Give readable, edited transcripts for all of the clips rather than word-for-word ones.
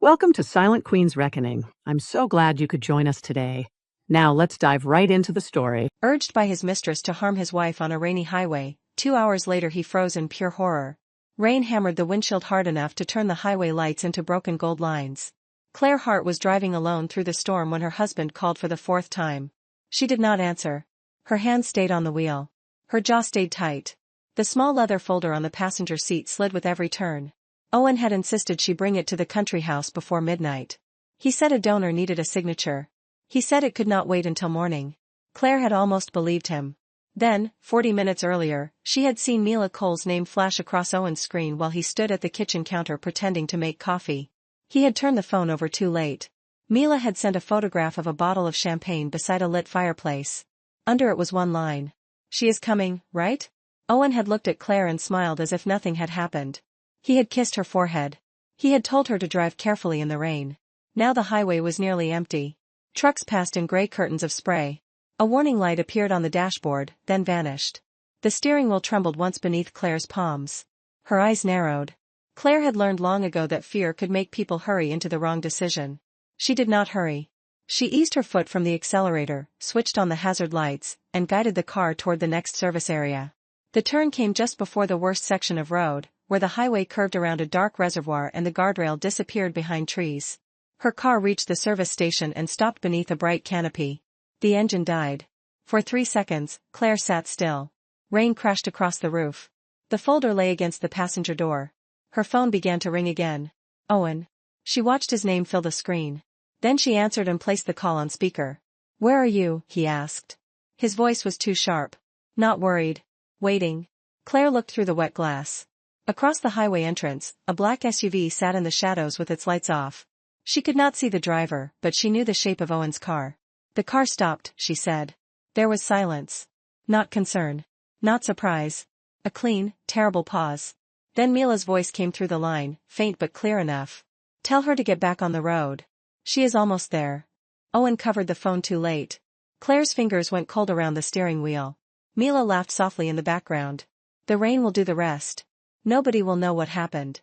Welcome to Silent Queen's Reckoning. I'm so glad you could join us today. Now let's dive right into the story. Urged by his mistress to harm his wife on a rainy highway, 2 hours later he froze in pure horror. Rain hammered the windshield hard enough to turn the highway lights into broken gold lines. Claire Hart was driving alone through the storm when her husband called for the fourth time. She did not answer. Her hands stayed on the wheel. Her jaw stayed tight. The small leather folder on the passenger seat slid with every turn. Owen had insisted she bring it to the country house before midnight. He said a donor needed a signature. He said it could not wait until morning. Claire had almost believed him. Then, 40 minutes earlier, she had seen Mila Cole's name flash across Owen's screen while he stood at the kitchen counter pretending to make coffee. He had turned the phone over too late. Mila had sent a photograph of a bottle of champagne beside a lit fireplace. Under it was one line. "She is coming, right?" Owen had looked at Claire and smiled as if nothing had happened. He had kissed her forehead. He had told her to drive carefully in the rain. Now the highway was nearly empty. Trucks passed in gray curtains of spray. A warning light appeared on the dashboard, then vanished. The steering wheel trembled once beneath Claire's palms. Her eyes narrowed. Claire had learned long ago that fear could make people hurry into the wrong decision. She did not hurry. She eased her foot from the accelerator, switched on the hazard lights, and guided the car toward the next service area. The turn came just before the worst section of road, where the highway curved around a dark reservoir and the guardrail disappeared behind trees. Her car reached the service station and stopped beneath a bright canopy. The engine died. For 3 seconds, Claire sat still. Rain crashed across the roof. The folder lay against the passenger door. Her phone began to ring again. Owen. She watched his name fill the screen. Then she answered and placed the call on speaker. "Where are you?" he asked. His voice was too sharp. "Not worried. Waiting." Claire looked through the wet glass. Across the highway entrance, a black SUV sat in the shadows with its lights off. She could not see the driver, but she knew the shape of Owen's car. "The car stopped," she said. There was silence. Not concern. Not surprise. A clean, terrible pause. Then Mila's voice came through the line, faint but clear enough. "Tell her to get back on the road. She is almost there." Owen covered the phone too late. Claire's fingers went cold around the steering wheel. Mila laughed softly in the background. "The rain will do the rest. Nobody will know what happened."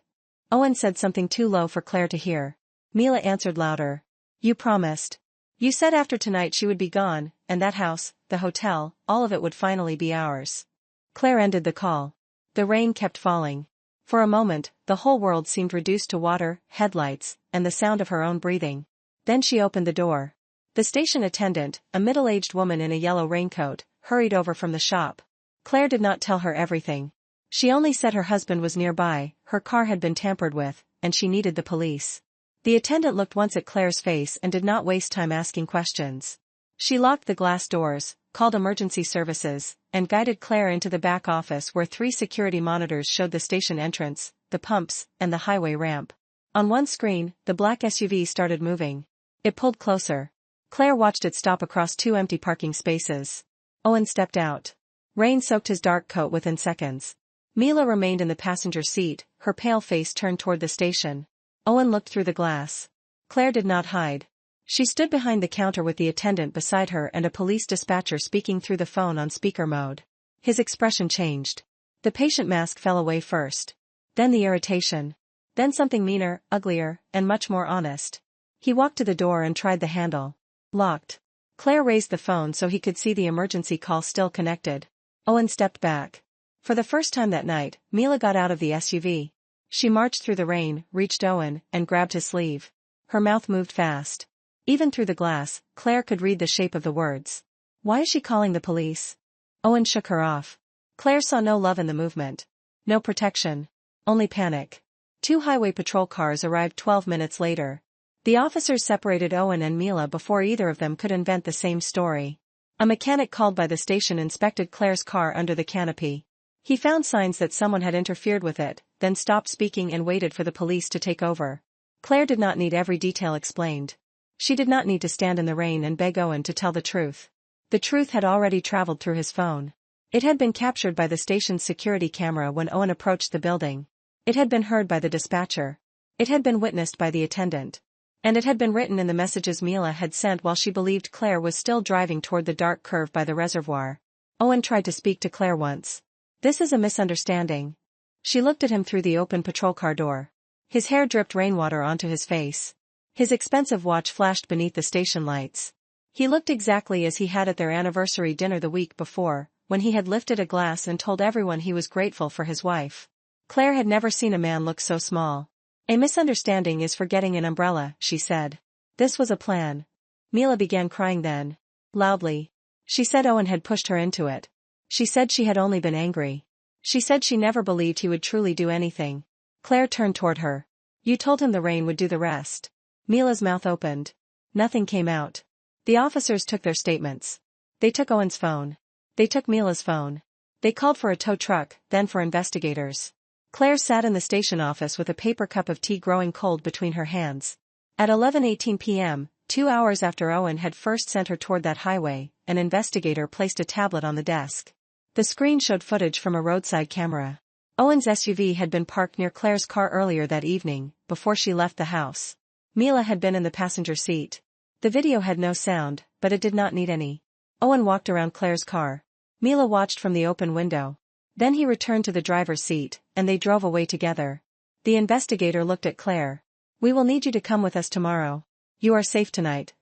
Owen said something too low for Claire to hear. Mila answered louder. "You promised. You said after tonight she would be gone, and that house, the hotel, all of it would finally be ours." Claire ended the call. The rain kept falling. For a moment, the whole world seemed reduced to water, headlights, and the sound of her own breathing. Then she opened the door. The station attendant, a middle-aged woman in a yellow raincoat, hurried over from the shop. Claire did not tell her everything. She only said her husband was nearby, her car had been tampered with, and she needed the police. The attendant looked once at Claire's face and did not waste time asking questions. She locked the glass doors, called emergency services, and guided Claire into the back office where 3 security monitors showed the station entrance, the pumps, and the highway ramp. On one screen, the black SUV started moving. It pulled closer. Claire watched it stop across 2 empty parking spaces. Owen stepped out. Rain soaked his dark coat within seconds. Mila remained in the passenger seat, her pale face turned toward the station. Owen looked through the glass. Claire did not hide. She stood behind the counter with the attendant beside her and a police dispatcher speaking through the phone on speaker mode. His expression changed. The patient mask fell away first. Then the irritation. Then something meaner, uglier, and much more honest. He walked to the door and tried the handle. Locked. Claire raised the phone so he could see the emergency call still connected. Owen stepped back. For the first time that night, Mila got out of the SUV. She marched through the rain, reached Owen, and grabbed his sleeve. Her mouth moved fast. Even through the glass, Claire could read the shape of the words. "Why is she calling the police?" Owen shook her off. Claire saw no love in the movement. No protection. Only panic. 2 highway patrol cars arrived 12 minutes later. The officers separated Owen and Mila before either of them could invent the same story. A mechanic called by the station inspected Claire's car under the canopy. He found signs that someone had interfered with it, then stopped speaking and waited for the police to take over. Claire did not need every detail explained. She did not need to stand in the rain and beg Owen to tell the truth. The truth had already traveled through his phone. It had been captured by the station's security camera when Owen approached the building. It had been heard by the dispatcher. It had been witnessed by the attendant. And it had been written in the messages Mila had sent while she believed Claire was still driving toward the dark curve by the reservoir. Owen tried to speak to Claire once. "This is a misunderstanding." She looked at him through the open patrol car door. His hair dripped rainwater onto his face. His expensive watch flashed beneath the station lights. He looked exactly as he had at their anniversary dinner the week before, when he had lifted a glass and told everyone he was grateful for his wife. Claire had never seen a man look so small. "A misunderstanding is forgetting an umbrella," she said. "This was a plan." Mila began crying then. Loudly. She said Owen had pushed her into it. She said she had only been angry. She said she never believed he would truly do anything. Claire turned toward her. "You told him the rain would do the rest." Mila's mouth opened. Nothing came out. The officers took their statements. They took Owen's phone. They took Mila's phone. They called for a tow truck, then for investigators. Claire sat in the station office with a paper cup of tea growing cold between her hands. At 11:18 p.m., 2 hours after Owen had first sent her toward that highway, an investigator placed a tablet on the desk. The screen showed footage from a roadside camera. Owen's SUV had been parked near Claire's car earlier that evening, before she left the house. Mila had been in the passenger seat. The video had no sound, but it did not need any. Owen walked around Claire's car. Mila watched from the open window. Then he returned to the driver's seat, and they drove away together. The investigator looked at Claire. "We will need you to come with us tomorrow. You are safe tonight."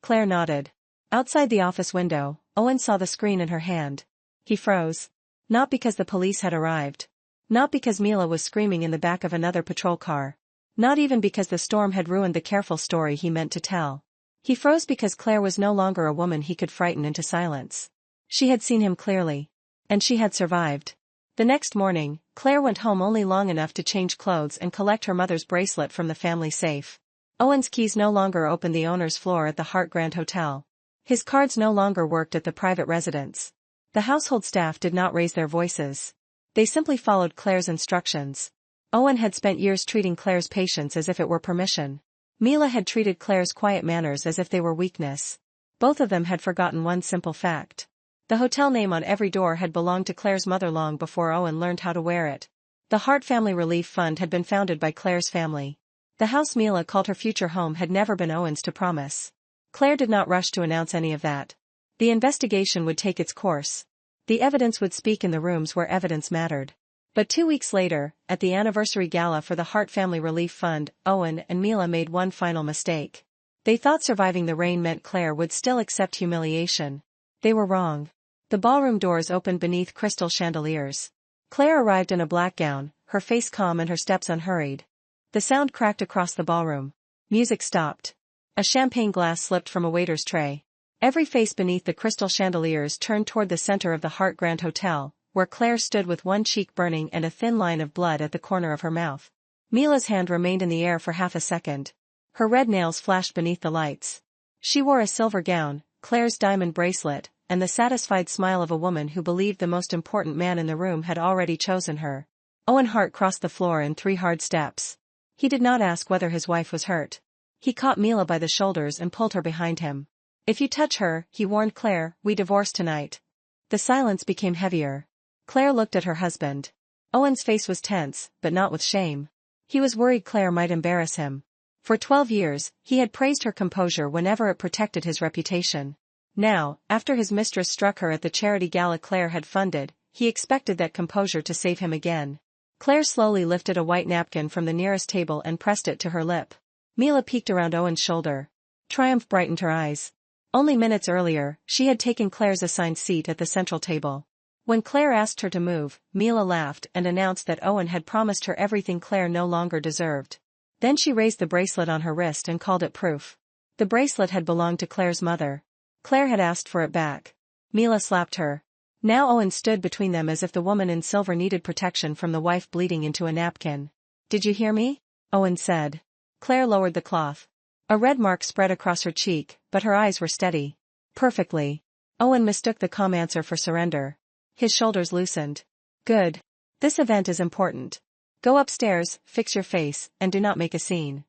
Claire nodded. Outside the office window, Owen saw the screen in her hand. He froze. Not because the police had arrived. Not because Mila was screaming in the back of another patrol car. Not even because the storm had ruined the careful story he meant to tell. He froze because Claire was no longer a woman he could frighten into silence. She had seen him clearly. And she had survived. The next morning, Claire went home only long enough to change clothes and collect her mother's bracelet from the family safe. Owen's keys no longer opened the owner's floor at the Hart Grand Hotel. His cards no longer worked at the private residence. The household staff did not raise their voices. They simply followed Claire's instructions. Owen had spent years treating Claire's patience as if it were permission. Mila had treated Claire's quiet manners as if they were weakness. Both of them had forgotten one simple fact. The hotel name on every door had belonged to Claire's mother long before Owen learned how to wear it. The Hart Family Relief Fund had been founded by Claire's family. The house Mila called her future home had never been Owen's to promise. Claire did not rush to announce any of that. The investigation would take its course. The evidence would speak in the rooms where evidence mattered. But 2 weeks later, at the anniversary gala for the Hart Family Relief Fund, Owen and Mila made one final mistake. They thought surviving the rain meant Claire would still accept humiliation. They were wrong. The ballroom doors opened beneath crystal chandeliers. Claire arrived in a black gown, her face calm and her steps unhurried. The sound cracked across the ballroom. Music stopped. A champagne glass slipped from a waiter's tray. Every face beneath the crystal chandeliers turned toward the center of the Hart Grand Hotel, where Claire stood with one cheek burning and a thin line of blood at the corner of her mouth. Mila's hand remained in the air for half a second. Her red nails flashed beneath the lights. She wore a silver gown, Claire's diamond bracelet, and the satisfied smile of a woman who believed the most important man in the room had already chosen her. Owen Hart crossed the floor in 3 hard steps. He did not ask whether his wife was hurt. He caught Mila by the shoulders and pulled her behind him. "If you touch her," he warned Claire, "we divorce tonight." The silence became heavier. Claire looked at her husband. Owen's face was tense, but not with shame. He was worried Claire might embarrass him. For 12 years, he had praised her composure whenever it protected his reputation. Now, after his mistress struck her at the charity gala Claire had funded, he expected that composure to save him again. Claire slowly lifted a white napkin from the nearest table and pressed it to her lip. Mila peeked around Owen's shoulder. Triumph brightened her eyes. Only minutes earlier, she had taken Claire's assigned seat at the central table. When Claire asked her to move, Mila laughed and announced that Owen had promised her everything Claire no longer deserved. Then she raised the bracelet on her wrist and called it proof. The bracelet had belonged to Claire's mother. Claire had asked for it back. Mila slapped her. Now Owen stood between them as if the woman in silver needed protection from the wife bleeding into a napkin. "Did you hear me?" Owen said. Claire lowered the cloth. A red mark spread across her cheek, but her eyes were steady. "Perfectly." Owen mistook the calm answer for surrender. His shoulders loosened. "Good. This event is important. Go upstairs, fix your face, and do not make a scene."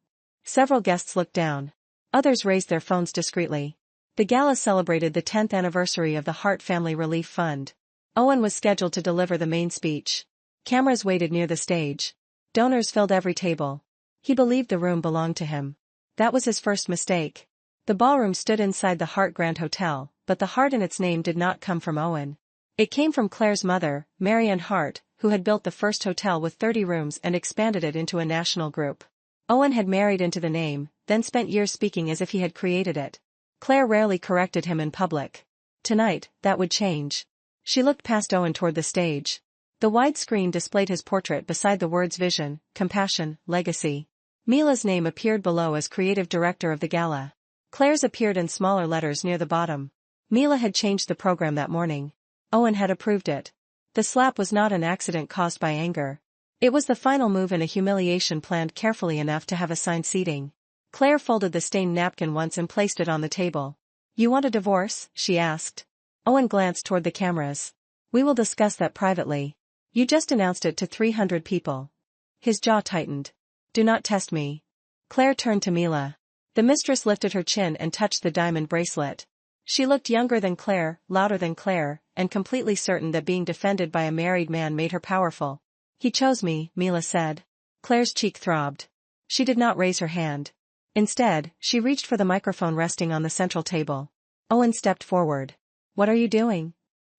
Several guests looked down. Others raised their phones discreetly. The gala celebrated the 10th anniversary of the Hart Family Relief Fund. Owen was scheduled to deliver the main speech. Cameras waited near the stage. Donors filled every table. He believed the room belonged to him. That was his first mistake. The ballroom stood inside the Hart Grand Hotel, but the Hart in its name did not come from Owen. It came from Claire's mother, Marianne Hart, who had built the first hotel with 30 rooms and expanded it into a national group. Owen had married into the name, then spent years speaking as if he had created it. Claire rarely corrected him in public. Tonight, that would change. She looked past Owen toward the stage. The wide screen displayed his portrait beside the words vision, compassion, legacy. Mila's name appeared below as creative director of the gala. Claire's appeared in smaller letters near the bottom. Mila had changed the program that morning. Owen had approved it. The slap was not an accident caused by anger. It was the final move in a humiliation planned carefully enough to have assigned seating. Claire folded the stained napkin once and placed it on the table. "You want a divorce?" she asked. Owen glanced toward the cameras. "We will discuss that privately. You just announced it to 300 people." His jaw tightened. "Do not test me." Claire turned to Mila. The mistress lifted her chin and touched the diamond bracelet. She looked younger than Claire, louder than Claire, and completely certain that being defended by a married man made her powerful. "He chose me," Mila said. Claire's cheek throbbed. She did not raise her hand. Instead, she reached for the microphone resting on the central table. Owen stepped forward. "What are you doing?"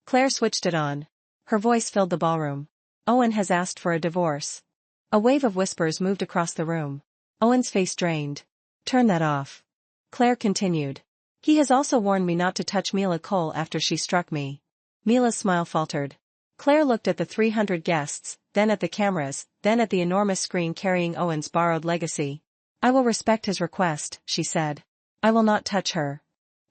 Claire switched it on. Her voice filled the ballroom. "Owen has asked for a divorce." A wave of whispers moved across the room. Owen's face drained. "Turn that off." Claire continued. "He has also warned me not to touch Mila Cole after she struck me." Mila's smile faltered. Claire looked at the 300 guests, then at the cameras, then at the enormous screen carrying Owen's borrowed legacy. "I will respect his request," she said. "I will not touch her."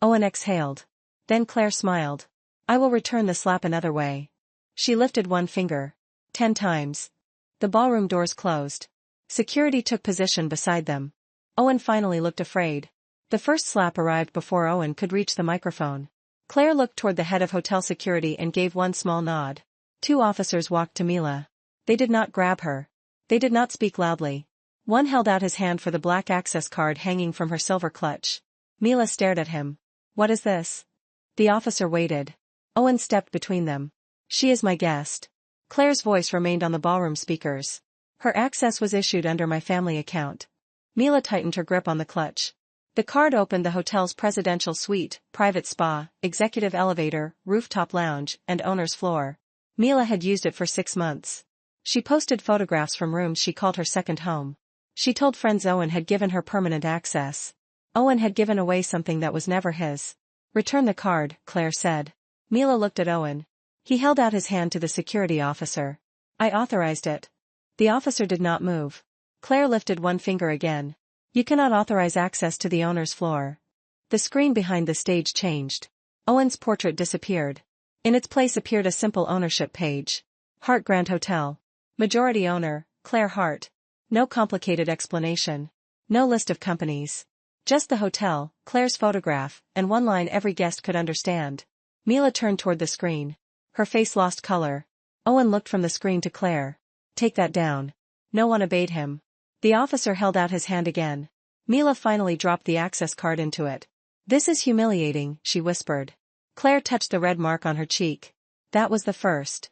Owen exhaled. Then Claire smiled. "I will return the slap another way." She lifted one finger. 10 times. The ballroom doors closed. Security took position beside them. Owen finally looked afraid. The first slap arrived before Owen could reach the microphone. Claire looked toward the head of hotel security and gave one small nod. 2 officers walked to Mila. They did not grab her. They did not speak loudly. One held out his hand for the black access card hanging from her silver clutch. Mila stared at him. "What is this?" The officer waited. Owen stepped between them. "She is my guest." Claire's voice remained on the ballroom speakers. "Her access was issued under my family account." Mila tightened her grip on the clutch. The card opened the hotel's presidential suite, private spa, executive elevator, rooftop lounge, and owner's floor. Mila had used it for 6 months. She posted photographs from rooms she called her second home. She told friends Owen had given her permanent access. Owen had given away something that was never his. "Return the card," Claire said. Mila looked at Owen. He held out his hand to the security officer. "I authorized it." The officer did not move. Claire lifted one finger again. "You cannot authorize access to the owner's floor." The screen behind the stage changed. Owen's portrait disappeared. In its place appeared a simple ownership page. Hart Grand Hotel. Majority owner, Claire Hart. No complicated explanation. No list of companies. Just the hotel, Claire's photograph, and one line every guest could understand. Mila turned toward the screen. Her face lost color. Owen looked from the screen to Claire. "Take that down." No one obeyed him. The officer held out his hand again. Mila finally dropped the access card into it. "This is humiliating," she whispered. Claire touched the red mark on her cheek. That was the first.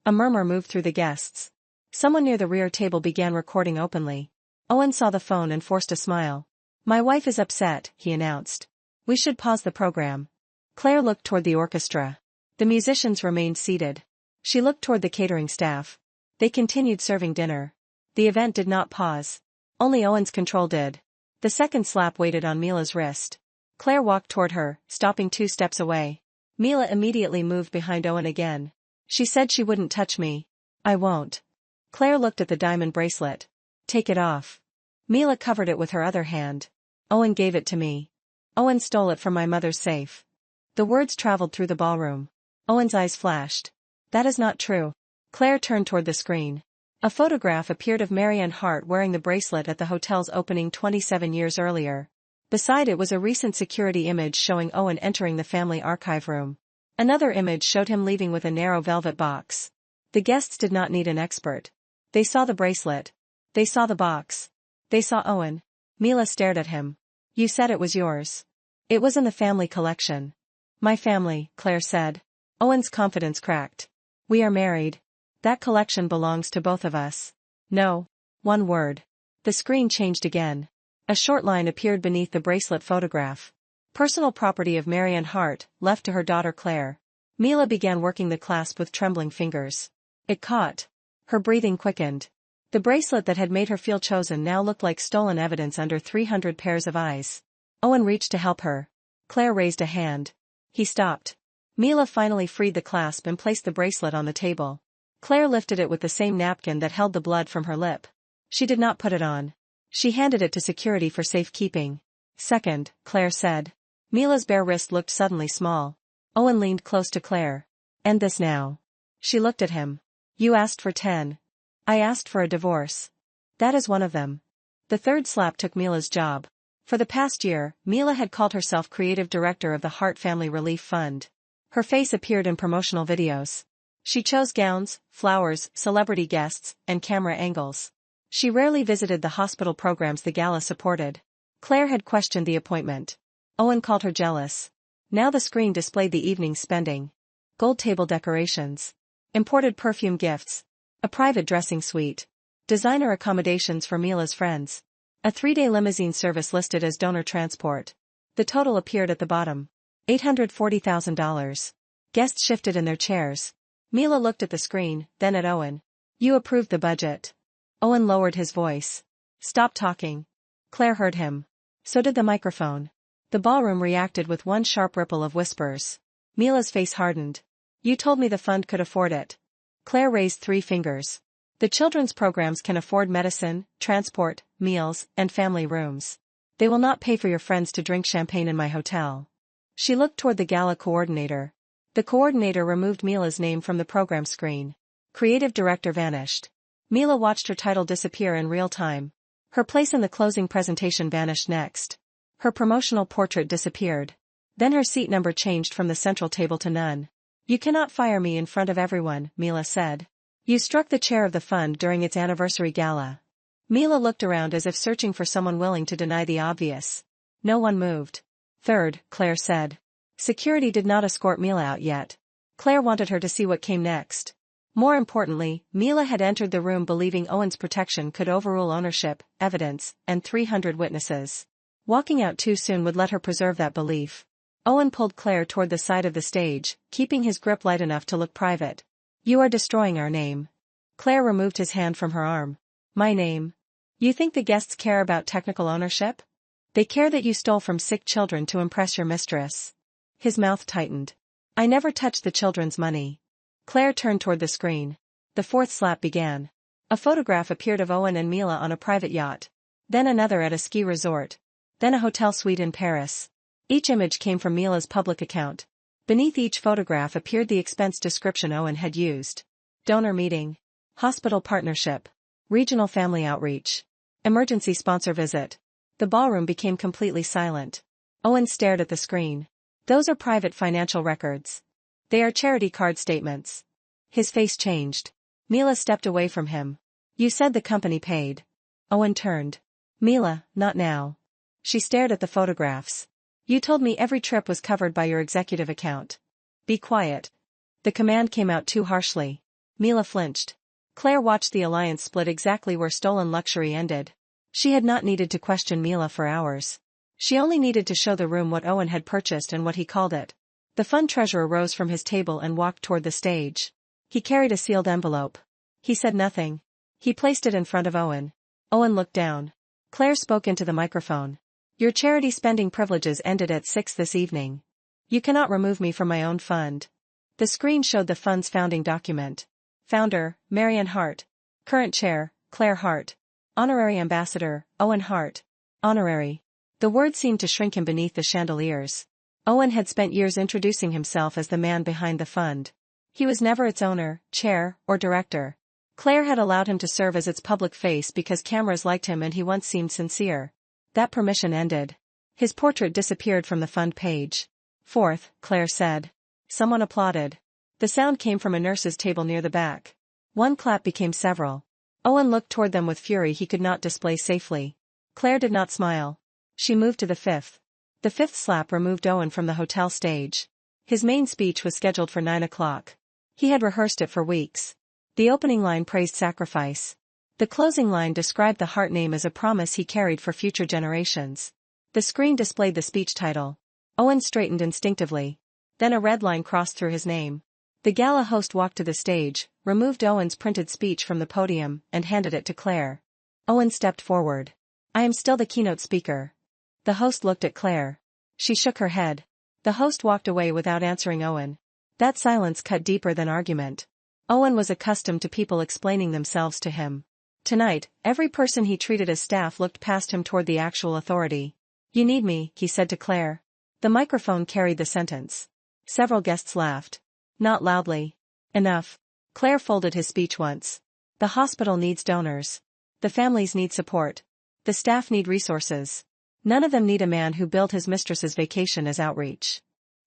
A murmur moved through the guests. Someone near the rear table began recording openly. Owen saw the phone and forced a smile. "My wife is upset," he announced. "We should pause the program." Claire looked toward the orchestra. The musicians remained seated. She looked toward the catering staff. They continued serving dinner. The event did not pause. Only Owen's control did. The second slap waited on Mila's wrist. Claire walked toward her, stopping 2 steps away. Mila immediately moved behind Owen again. "She said she wouldn't touch me." "I won't." Claire looked at the diamond bracelet. "Take it off." Mila covered it with her other hand. "Owen gave it to me. Owen stole it from my mother's safe." The words traveled through the ballroom. Owen's eyes flashed. "That is not true." Claire turned toward the screen. A photograph appeared of Marianne Hart wearing the bracelet at the hotel's opening 27 years earlier. Beside it was a recent security image showing Owen entering the family archive room. Another image showed him leaving with a narrow velvet box. The guests did not need an expert. They saw the bracelet. They saw the box. They saw Owen. Mila stared at him. "You said it was yours." "It was in the family collection." "My family," Claire said. Owen's confidence cracked. "We are married. That collection belongs to both of us." "No." One word. The screen changed again. A short line appeared beneath the bracelet photograph. "Personal property of Marianne Hart, left to her daughter Claire." Mila began working the clasp with trembling fingers. It caught. Her breathing quickened. The bracelet that had made her feel chosen now looked like stolen evidence under 300 pairs of eyes. Owen reached to help her. Claire raised a hand. He stopped. Mila finally freed the clasp and placed the bracelet on the table. Claire lifted it with the same napkin that held the blood from her lip. She did not put it on. She handed it to security for safekeeping. Second, Claire said. Mila's bare wrist looked suddenly small. Owen leaned close to Claire. End this now. She looked at him. You asked for 10. I asked for a divorce. That is one of them. The third slap took Mila's job. For the past year, Mila had called herself creative director of the Hart Family Relief Fund. Her face appeared in promotional videos. She chose gowns, flowers, celebrity guests, and camera angles. She rarely visited the hospital programs the gala supported. Claire had questioned the appointment. Owen called her jealous. Now the screen displayed the evening's spending. Gold table decorations. Imported perfume gifts. A private dressing suite. Designer accommodations for Mila's friends. A 3-day limousine service listed as donor transport. The total appeared at the bottom. $840,000. Guests shifted in their chairs. Mila looked at the screen, then at Owen. You approved the budget. Owen lowered his voice. Stop talking. Claire heard him. So did the microphone. The ballroom reacted with one sharp ripple of whispers. Mila's face hardened. You told me the fund could afford it. Claire raised 3 fingers. The children's programs can afford medicine, transport, meals, and family rooms. They will not pay for your friends to drink champagne in my hotel. She looked toward the gala coordinator. The coordinator removed Mila's name from the program screen. Creative director vanished. Mila watched her title disappear in real time. Her place in the closing presentation vanished next. Her promotional portrait disappeared. Then her seat number changed from the central table to none. You cannot fire me in front of everyone, Mila said. You struck the chair of the fund during its anniversary gala. Mila looked around as if searching for someone willing to deny the obvious. No one moved. Third, Claire said. Security did not escort Mila out yet. Claire wanted her to see what came next. More importantly, Mila had entered the room believing Owen's protection could overrule ownership, evidence, and 300 witnesses. Walking out too soon would let her preserve that belief. Owen pulled Claire toward the side of the stage, keeping his grip light enough to look private. You are destroying our name. Claire removed his hand from her arm. My name? You think the guests care about technical ownership? They care that you stole from sick children to impress your mistress. His mouth tightened. I never touched the children's money. Claire turned toward the screen. The fourth slap began. A photograph appeared of Owen and Mila on a private yacht. Then another at a ski resort. Then a hotel suite in Paris. Each image came from Mila's public account. Beneath each photograph appeared the expense description Owen had used. Donor meeting. Hospital partnership. Regional family outreach. Emergency sponsor visit. The ballroom became completely silent. Owen stared at the screen. Those are private financial records. They are charity card statements. His face changed. Mila stepped away from him. You said the company paid. Owen turned. Mila, not now. She stared at the photographs. You told me every trip was covered by your executive account. Be quiet. The command came out too harshly. Mila flinched. Claire watched the alliance split exactly where stolen luxury ended. She had not needed to question Mila for hours. She only needed to show the room what Owen had purchased and what he called it. The fund treasurer rose from his table and walked toward the stage. He carried a sealed envelope. He said nothing. He placed it in front of Owen. Owen looked down. Claire spoke into the microphone. Your charity spending privileges ended at 6 this evening. You cannot remove me from my own fund. The screen showed the fund's founding document. Founder, Marianne Hart. Current chair, Claire Hart. Honorary ambassador, Owen Hart. Honorary. The word seemed to shrink him beneath the chandeliers. Owen had spent years introducing himself as the man behind the fund. He was never its owner, chair, or director. Claire had allowed him to serve as its public face because cameras liked him and he once seemed sincere. That permission ended. His portrait disappeared from the fund page. Fourth, Claire said. Someone applauded. The sound came from a nurse's table near the back. One clap became several. Owen looked toward them with fury he could not display safely. Claire did not smile. She moved to the fifth. The fifth slap removed Owen from the hotel stage. His main speech was scheduled for 9 o'clock. He had rehearsed it for weeks. The opening line praised sacrifice. The closing line described the Hart name as a promise he carried for future generations. The screen displayed the speech title. Owen straightened instinctively. Then a red line crossed through his name. The gala host walked to the stage, removed Owen's printed speech from the podium, and handed it to Claire. Owen stepped forward. "I am still the keynote speaker." The host looked at Claire. She shook her head. The host walked away without answering Owen. That silence cut deeper than argument. Owen was accustomed to people explaining themselves to him. Tonight, every person he treated as staff looked past him toward the actual authority. "You need me," he said to Claire. The microphone carried the sentence. Several guests laughed. Not loudly. "Enough." Claire folded his speech once. "The hospital needs donors. The families need support. The staff need resources. None of them need a man who billed his mistress's vacation as outreach."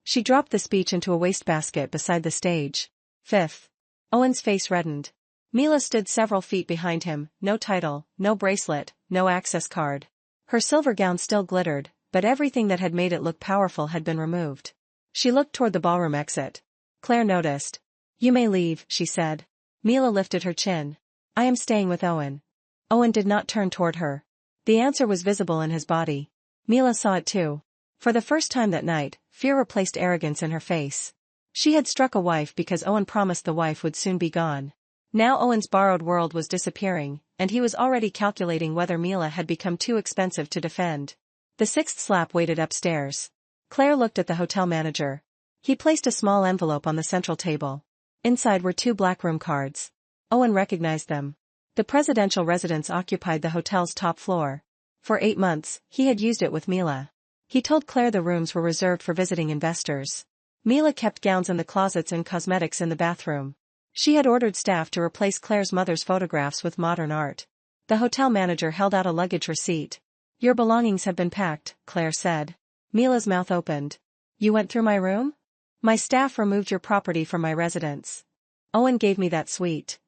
She dropped the speech into a wastebasket beside the stage. Fifth. Owen's face reddened. Mila stood several feet behind him, no title, no bracelet, no access card. Her silver gown still glittered, but everything that had made it look powerful had been removed. She looked toward the ballroom exit. Claire noticed. "You may leave," she said. Mila lifted her chin. "I am staying with Owen." Owen did not turn toward her. The answer was visible in his body. Mila saw it too. For the first time that night, fear replaced arrogance in her face. She had struck a wife because Owen promised the wife would soon be gone. Now Owen's borrowed world was disappearing, and he was already calculating whether Mila had become too expensive to defend. The sixth slap waited upstairs. Claire looked at the hotel manager. He placed a small envelope on the central table. Inside were 2 black room cards. Owen recognized them. The presidential residence occupied the hotel's top floor. For 8 months, he had used it with Mila. He told Claire the rooms were reserved for visiting investors. Mila kept gowns in the closets and cosmetics in the bathroom. She had ordered staff to replace Claire's mother's photographs with modern art. The hotel manager held out a luggage receipt. "Your belongings have been packed," Claire said. Mila's mouth opened. "You went through my room?" "My staff removed your property from my residence. Owen gave me that suite."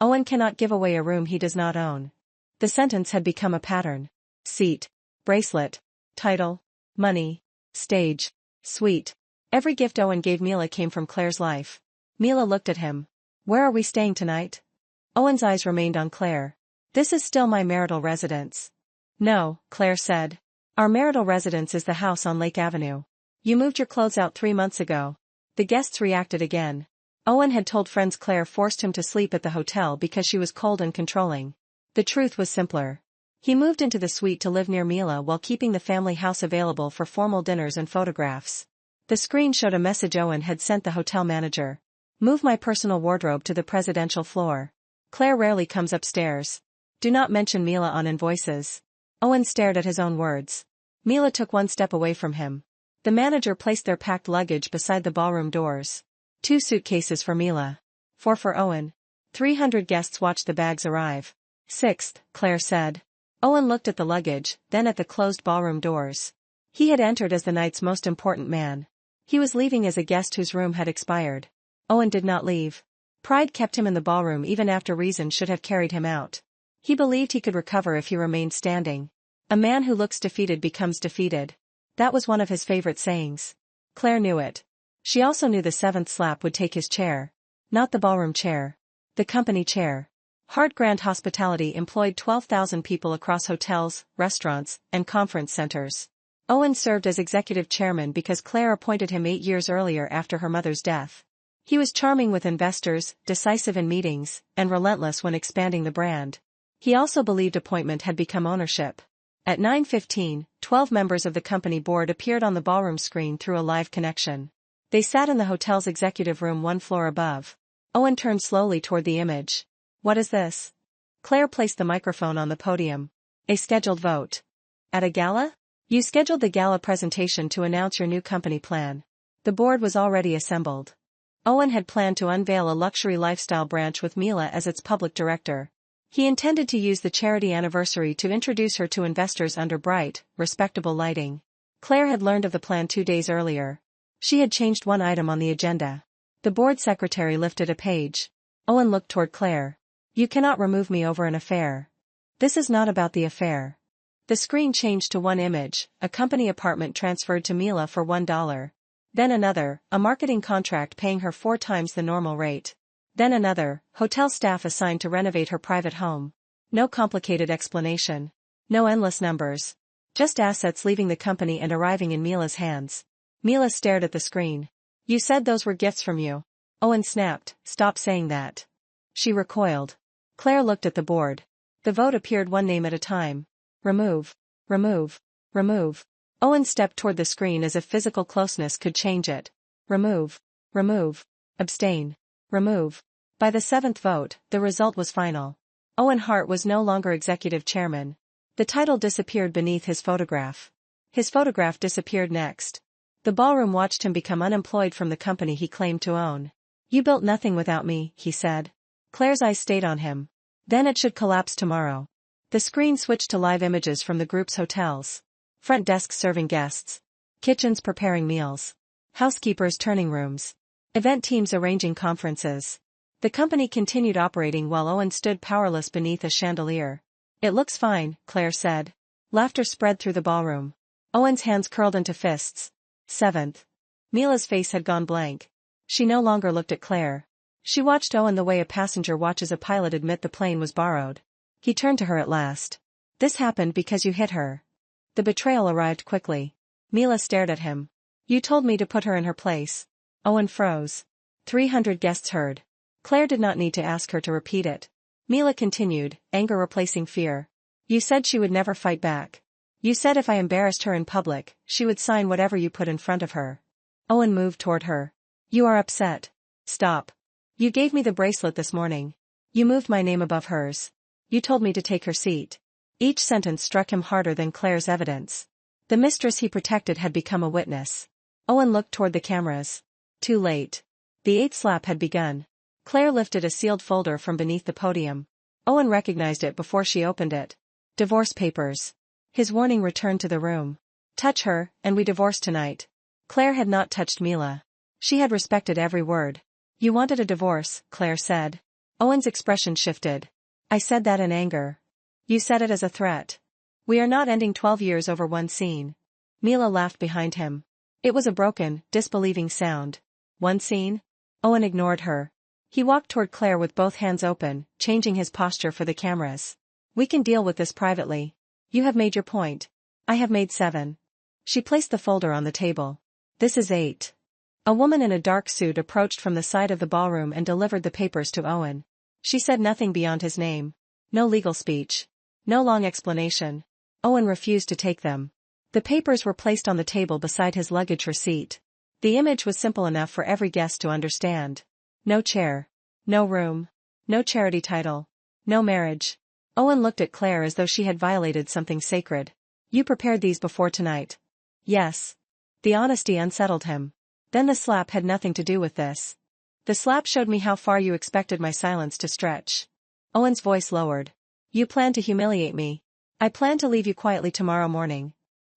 Owen cannot give away a room he does not own. The sentence had become a pattern. Seat. Bracelet. Title. Money. Stage. Suite. Every gift Owen gave Mila came from Claire's life. Mila looked at him. "Where are we staying tonight?" Owen's eyes remained on Claire. "This is still my marital residence." "No," Claire said. "Our marital residence is the house on Lake Avenue. You moved your clothes out 3 months ago." The guests reacted again. Owen had told friends Claire forced him to sleep at the hotel because she was cold and controlling. The truth was simpler. He moved into the suite to live near Mila while keeping the family house available for formal dinners and photographs. The screen showed a message Owen had sent the hotel manager. "Move my personal wardrobe to the presidential floor. Claire rarely comes upstairs. Do not mention Mila on invoices." Owen stared at his own words. Mila took 1 step away from him. The manager placed their packed luggage beside the ballroom doors. 2 suitcases for Mila. 4 for Owen. 300 guests watched the bags arrive. "Sixth," Claire said. Owen looked at the luggage, then at the closed ballroom doors. He had entered as the night's most important man. He was leaving as a guest whose room had expired. Owen did not leave. Pride kept him in the ballroom even after reason should have carried him out. He believed he could recover if he remained standing. A man who looks defeated becomes defeated. That was one of his favorite sayings. Claire knew it. She also knew the 7th slap would take his chair. Not the ballroom chair. The company chair. Hart Grand Hospitality employed 12,000 people across hotels, restaurants, and conference centers. Owen served as executive chairman because Claire appointed him 8 years earlier after her mother's death. He was charming with investors, decisive in meetings, and relentless when expanding the brand. He also believed appointment had become ownership. At 9:15, 12 members of the company board appeared on the ballroom screen through a live connection. They sat in the hotel's executive room 1 floor above. Owen turned slowly toward the image. "What is this?" Claire placed the microphone on the podium. "A scheduled vote." "At a gala?" "You scheduled the gala presentation to announce your new company plan." The board was already assembled. Owen had planned to unveil a luxury lifestyle branch with Mila as its public director. He intended to use the charity anniversary to introduce her to investors under bright, respectable lighting. Claire had learned of the plan 2 days earlier. She had changed one item on the agenda. The board secretary lifted a page. Owen looked toward Claire. "You cannot remove me over an affair. This is not about the affair." The screen changed to one image, a company apartment transferred to Mila for $1. Then another, a marketing contract paying her 4 times the normal rate. Then another, hotel staff assigned to renovate her private home. No complicated explanation. No endless numbers. Just assets leaving the company and arriving in Mila's hands. Mila stared at the screen. "You said those were gifts from you." Owen snapped, "Stop saying that." She recoiled. Claire looked at the board. The vote appeared one name at a time. Remove. Remove. Remove. Owen stepped toward the screen as if physical closeness could change it. Remove. Remove. Abstain. Remove. By the seventh vote, the result was final. Owen Hart was no longer executive chairman. The title disappeared beneath his photograph. His photograph disappeared next. The ballroom watched him become unemployed from the company he claimed to own. "You built nothing without me," he said. Claire's eyes stayed on him. "Then it should collapse tomorrow." The screen switched to live images from the group's hotels. Front desks serving guests. Kitchens preparing meals. Housekeepers turning rooms. Event teams arranging conferences. The company continued operating while Owen stood powerless beneath a chandelier. "It looks fine," Claire said. Laughter spread through the ballroom. Owen's hands curled into fists. Seventh. Mila's face had gone blank. She no longer looked at Claire. She watched Owen the way a passenger watches a pilot admit the plane was borrowed. He turned to her at last. "This happened because you hit her." The betrayal arrived quickly. Mila stared at him. "You told me to put her in her place." Owen froze. 300 guests heard. Claire did not need to ask her to repeat it. Mila continued, anger replacing fear. "You said she would never fight back. You said if I embarrassed her in public, she would sign whatever you put in front of her." Owen moved toward her. "You are upset. Stop. You gave me the bracelet this morning. You moved my name above hers. You told me to take her seat." Each sentence struck him harder than Claire's evidence. The mistress he protected had become a witness. Owen looked toward the cameras. Too late. The eighth slap had begun. Claire lifted a sealed folder from beneath the podium. Owen recognized it before she opened it. Divorce papers. His warning returned to the room. "Touch her, and we divorce tonight." Claire had not touched Mila. She had respected every word. "You wanted a divorce," Claire said. Owen's expression shifted. "I said that in anger." "You said it as a threat." "We are not ending 12 years over one scene." Mila laughed behind him. It was a broken, disbelieving sound. "One scene?" Owen ignored her. He walked toward Claire with both hands open, changing his posture for the cameras. "We can deal with this privately. You have made your point. I have made 7. She placed the folder on the table. "This is 8. A woman in a dark suit approached from the side of the ballroom and delivered the papers to Owen. She said nothing beyond his name. No legal speech. No long explanation. Owen refused to take them. The papers were placed on the table beside his luggage receipt. The image was simple enough for every guest to understand. No chair. No room. No charity title. No marriage. Owen looked at Claire as though she had violated something sacred. "You prepared these before tonight?" "Yes." The honesty unsettled him. "Then the slap had nothing to do with this." "The slap showed me how far you expected my silence to stretch." Owen's voice lowered. "You plan to humiliate me. I plan to leave you quietly tomorrow morning."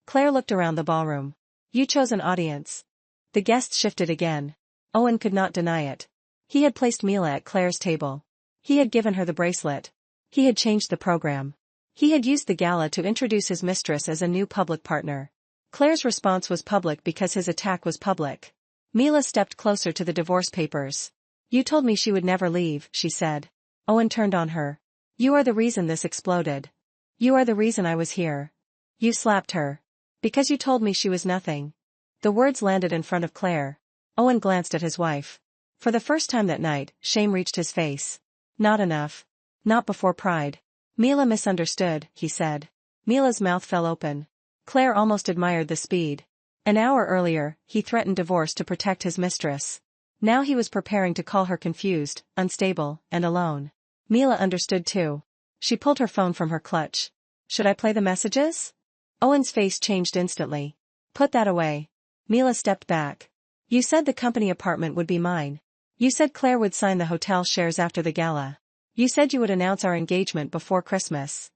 Claire looked around the ballroom. "You chose an audience." The guests shifted again. Owen could not deny it. He had placed Mila at Claire's table. He had given her the bracelet. He had changed the program. He had used the gala to introduce his mistress as a new public partner. Claire's response was public because his attack was public. Mila stepped closer to the divorce papers. "You told me she would never leave," she said. Owen turned on her. "You are the reason this exploded. You are the reason I was here. You slapped her. Because you told me she was nothing." The words landed in front of Claire. Owen glanced at his wife. For the first time that night, shame reached his face. "Not enough. Not before pride." "Mila misunderstood," he said. Mila's mouth fell open. Claire almost admired the speed. An hour earlier, he threatened divorce to protect his mistress. Now he was preparing to call her confused, unstable, and alone. Mila understood too. She pulled her phone from her clutch. "Should I play the messages?" Owen's face changed instantly. "Put that away." Mila stepped back. "You said the company apartment would be mine. You said Claire would sign the hotel shares after the gala. You said you would announce our engagement before Christmas."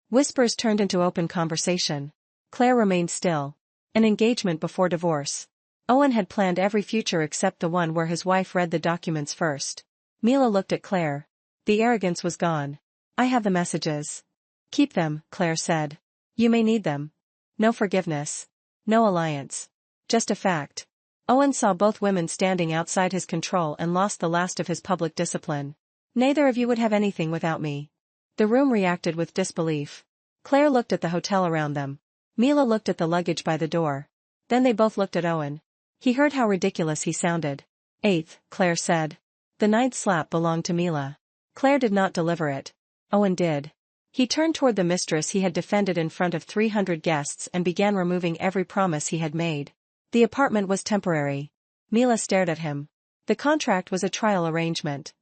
Whispers turned into open conversation. Claire remained still. An engagement before divorce. Owen had planned every future except the one where his wife read the documents first. Mila looked at Claire. The arrogance was gone. "I have the messages." "Keep them," Claire said. "You may need them." No forgiveness. No alliance. Just a fact. Owen saw both women standing outside his control and lost the last of his public discipline. "Neither of you would have anything without me." The room reacted with disbelief. Claire looked at the hotel around them. Mila looked at the luggage by the door. Then they both looked at Owen. He heard how ridiculous he sounded. 8th, Claire said. The 9th slap belonged to Mila. Claire did not deliver it. Owen did. He turned toward the mistress he had defended in front of 300 guests and began removing every promise he had made. The apartment was temporary. Mila stared at him. The contract was a trial arrangement.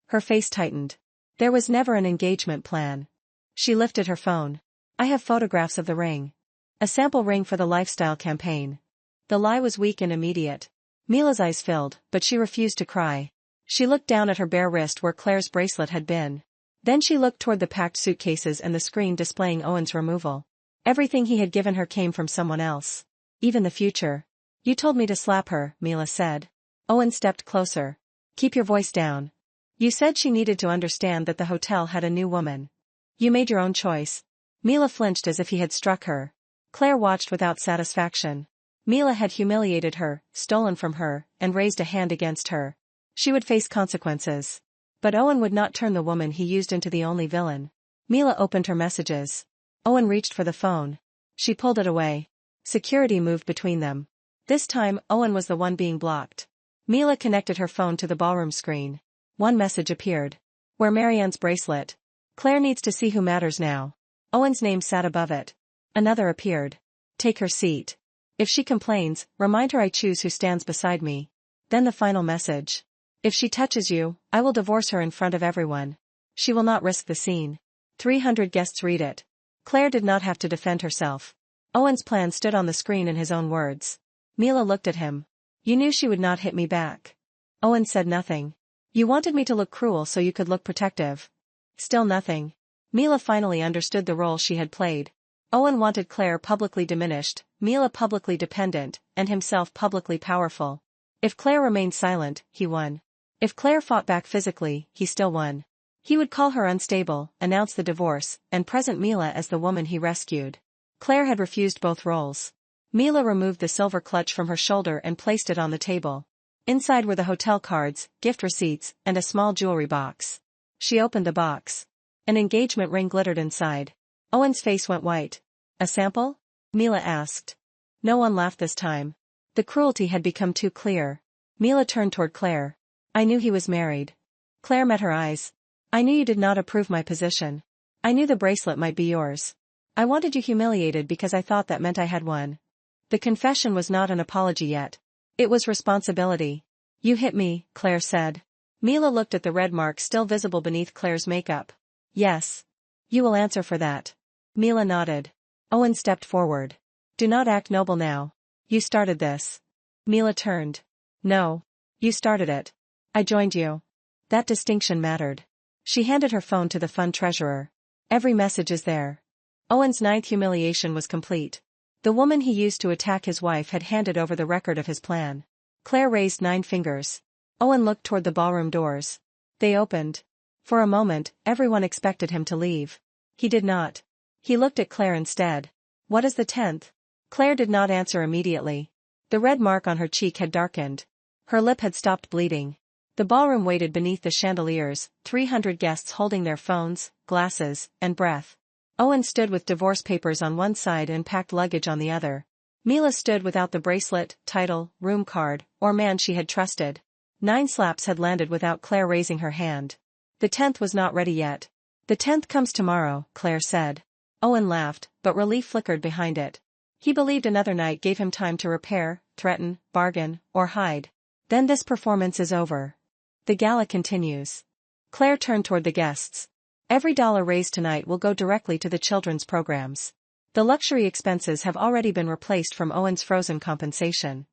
Her face tightened. There was never an engagement plan. She lifted her phone. I have photographs of the ring. A sample ring for the lifestyle campaign. The lie was weak and immediate. Mila's eyes filled, but she refused to cry. She looked down at her bare wrist where Claire's bracelet had been. Then she looked toward the packed suitcases and the screen displaying Owen's removal. Everything he had given her came from someone else. Even the future. You told me to slap her, Mila said. Owen stepped closer. Keep your voice down. You said she needed to understand that the hotel had a new woman. You made your own choice. Mila flinched as if he had struck her. Claire watched without satisfaction. Mila had humiliated her, stolen from her, and raised a hand against her. She would face consequences. But Owen would not turn the woman he used into the only villain. Mila opened her messages. Owen reached for the phone. She pulled it away. Security moved between them. This time, Owen was the one being blocked. Mila connected her phone to the ballroom screen. One message appeared. Where Marianne's bracelet? Claire needs to see who matters now. Owen's name sat above it. Another appeared. Take her seat. If she complains, remind her I choose who stands beside me. Then the final message. If she touches you, I will divorce her in front of everyone. She will not risk the scene. 300 guests read it. Claire did not have to defend herself. Owen's plan stood on the screen in his own words. Mila looked at him. You knew she would not hit me back. Owen said nothing. You wanted me to look cruel so you could look protective. Still nothing. Mila finally understood the role she had played. Owen wanted Claire publicly diminished, Mila publicly dependent, and himself publicly powerful. If Claire remained silent, he won. If Claire fought back physically, he still won. He would call her unstable, announce the divorce, and present Mila as the woman he rescued. Claire had refused both roles. Mila removed the silver clutch from her shoulder and placed it on the table. Inside were the hotel cards, gift receipts, and a small jewelry box. She opened the box. An engagement ring glittered inside. Owen's face went white. A sample? Mila asked. No one laughed this time. The cruelty had become too clear. Mila turned toward Claire. I knew he was married. Claire met her eyes. I knew you did not approve my position. I knew the bracelet might be yours. I wanted you humiliated because I thought that meant I had won. The confession was not an apology yet. It was responsibility. You hit me, Claire said. Mila looked at the red mark still visible beneath Claire's makeup. Yes. You will answer for that. Mila nodded. Owen stepped forward. Do not act noble now. You started this. Mila turned. No. You started it. I joined you. That distinction mattered. She handed her phone to the fund treasurer. Every message is there. Owen's 9th humiliation was complete. The woman he used to attack his wife had handed over the record of his plan. Claire raised 9 fingers. Owen looked toward the ballroom doors. They opened. For a moment, everyone expected him to leave. He did not. He looked at Claire instead. What is the 10th? Claire did not answer immediately. The red mark on her cheek had darkened. Her lip had stopped bleeding. The ballroom waited beneath the chandeliers, 300 guests holding their phones, glasses, and breath. Owen stood with divorce papers on one side and packed luggage on the other. Mila stood without the bracelet, title, room card, or man she had trusted. 9 slaps had landed without Claire raising her hand. The 10th was not ready yet. The 10th comes tomorrow, Claire said. Owen laughed, but relief flickered behind it. He believed another night gave him time to repair, threaten, bargain, or hide. Then this performance is over. The gala continues. Claire turned toward the guests. Every dollar raised tonight will go directly to the children's programs. The luxury expenses have already been replaced from Owen's frozen compensation.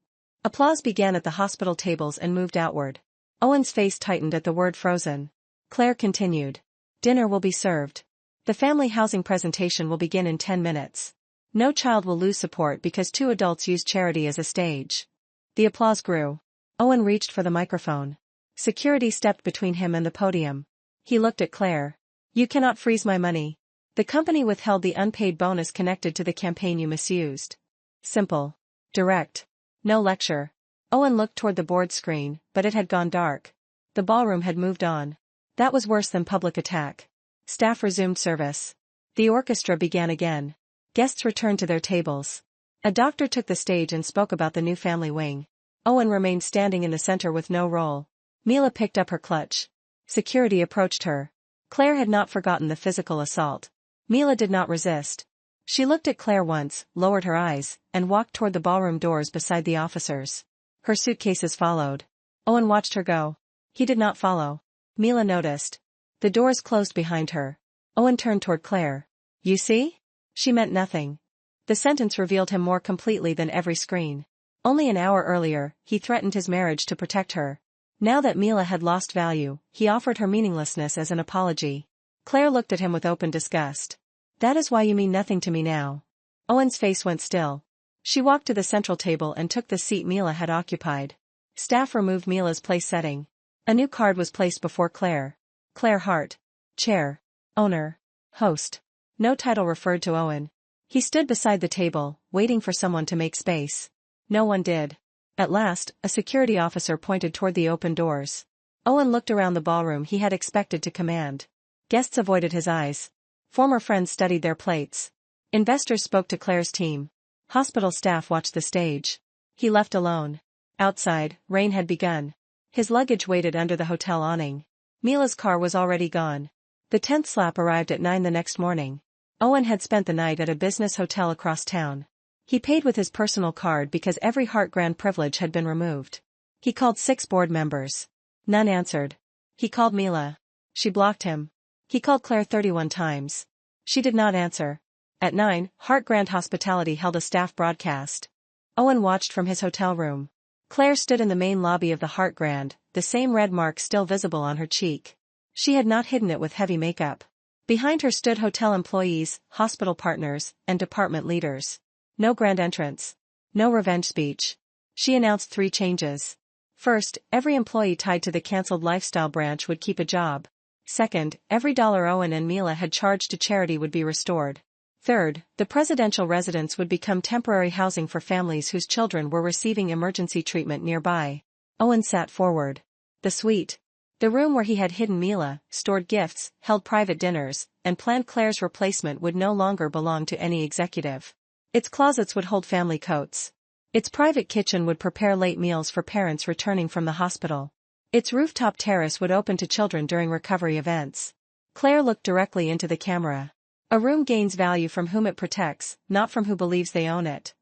Applause began at the hospital tables and moved outward. Owen's face tightened at the word frozen. Claire continued. Dinner will be served. The family housing presentation will begin in 10 minutes. No child will lose support because 2 adults use charity as a stage. The applause grew. Owen reached for the microphone. Security stepped between him and the podium. He looked at Claire. You cannot freeze my money. The company withheld the unpaid bonus connected to the campaign you misused. Simple. Direct. No lecture. Owen looked toward the board screen, but it had gone dark. The ballroom had moved on. That was worse than public attack. Staff resumed service. The orchestra began again. Guests returned to their tables. A doctor took the stage and spoke about the new family wing. Owen remained standing in the center with no role. Mila picked up her clutch. Security approached her. Claire had not forgotten the physical assault. Mila did not resist. She looked at Claire once, lowered her eyes, and walked toward the ballroom doors beside the officers. Her suitcases followed. Owen watched her go. He did not follow. Mila noticed. The doors closed behind her. Owen turned toward Claire. "You see?" She meant nothing. The sentence revealed him more completely than every screen. Only an hour earlier, he threatened his marriage to protect her. Now that Mila had lost value, he offered her meaninglessness as an apology. Claire looked at him with open disgust. "That is why you mean nothing to me now." Owen's face went still. She walked to the central table and took the seat Mila had occupied. Staff removed Mila's place setting. A new card was placed before Claire. Claire Hart. Chair. Owner. Host. No title referred to Owen. He stood beside the table, waiting for someone to make space. No one did. At last, a security officer pointed toward the open doors. Owen looked around the ballroom he had expected to command. Guests avoided his eyes. Former friends studied their plates. Investors spoke to Claire's team. Hospital staff watched the stage. He left alone. Outside, rain had begun. His luggage waited under the hotel awning. Mila's car was already gone. The 10th slap arrived at 9 the next morning. Owen had spent the night at a business hotel across town. He paid with his personal card because every Hart Grand privilege had been removed. He called 6 board members. None answered. He called Mila. She blocked him. He called Claire 31 times. She did not answer. At 9, Hart Grand Hospitality held a staff broadcast. Owen watched from his hotel room. Claire stood in the main lobby of the Hart Grand, the same red mark still visible on her cheek. She had not hidden it with heavy makeup. Behind her stood hotel employees, hospital partners, and department leaders. No grand entrance. No revenge speech. She announced 3 changes. First, every employee tied to the cancelled lifestyle branch would keep a job. Second, every dollar Owen and Mila had charged to charity would be restored. Third, the presidential residence would become temporary housing for families whose children were receiving emergency treatment nearby. Owen sat forward. The suite. The room where he had hidden Mila, stored gifts, held private dinners, and planned Claire's replacement would no longer belong to any executive. Its closets would hold family coats. Its private kitchen would prepare late meals for parents returning from the hospital. Its rooftop terrace would open to children during recovery events. Claire looked directly into the camera. A room gains value from whom it protects, not from who believes they own it.